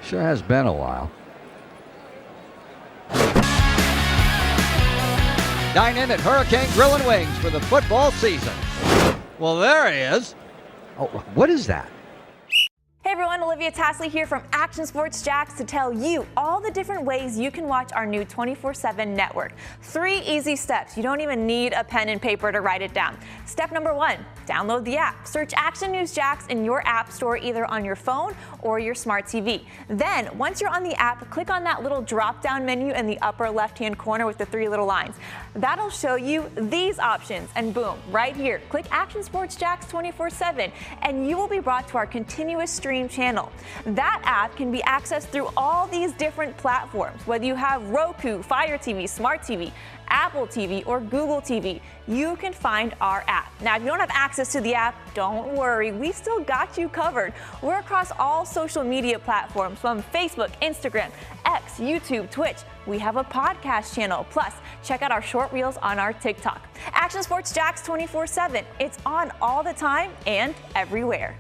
Sure has been a while. Dine in at Hurricane Grill and Wings for the football season. Well, there he is. Oh, what is that? Hey everyone, Olivia Tasley here from Action Sports Jax to tell you all the different ways you can watch our new 24/7 network. 3 easy steps. You don't even need a pen and paper to write it down. Step number 1, download the app. Search Action News Jax in your app store either on your phone or your smart TV. Then, once you're on the app, click on that little drop-down menu in the upper left-hand corner with the 3 little lines. That'll show you these options, and boom, right here, click Action Sports Jax 24/7, and you will be brought to our continuous stream channel. That app can be accessed through all these different platforms, whether you have Roku, Fire TV, Smart TV, Apple TV, or Google TV. You can find our app. Now, if you don't have access to the app, don't worry. We still got you covered. We're across all social media platforms from Facebook, Instagram, X, YouTube, Twitch. We have a podcast channel. Plus, check out our short reels on our TikTok. Action Sports Jax 24/7. It's on all the time and everywhere.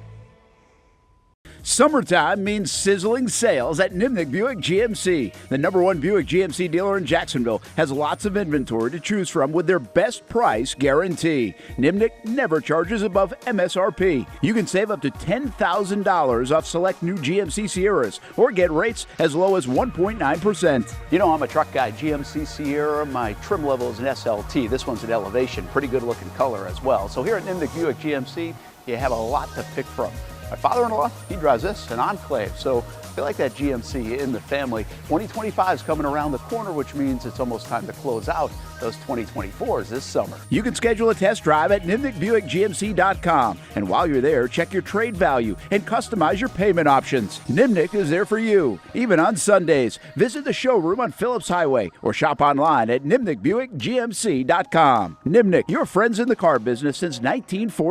Summertime means sizzling sales at Nimnik Buick GMC. The #1 Buick GMC dealer in Jacksonville has lots of inventory to choose from with their best price guarantee. Nimnik never charges above MSRP. You can save up to $10,000 off select new GMC Sierras or get rates as low as 1.9%. You know I'm a truck guy. GMC Sierra, my trim level is an SLT. This one's an Elevation. Pretty good looking color as well. So here at Nimnik Buick GMC, you have a lot to pick from. My father-in-law, he drives this, an Enclave. So feel like that GMC in the family. 2025 is coming around the corner, which means it's almost time to close out those 2024s this summer. You can schedule a test drive at nimnikbuickgmc.com. And while you're there, check your trade value and customize your payment options. Nimnik is there for you, even on Sundays. Visit the showroom on Phillips Highway or shop online at nimnikbuickgmc.com. Nimnik, your friends in the car business since 1940.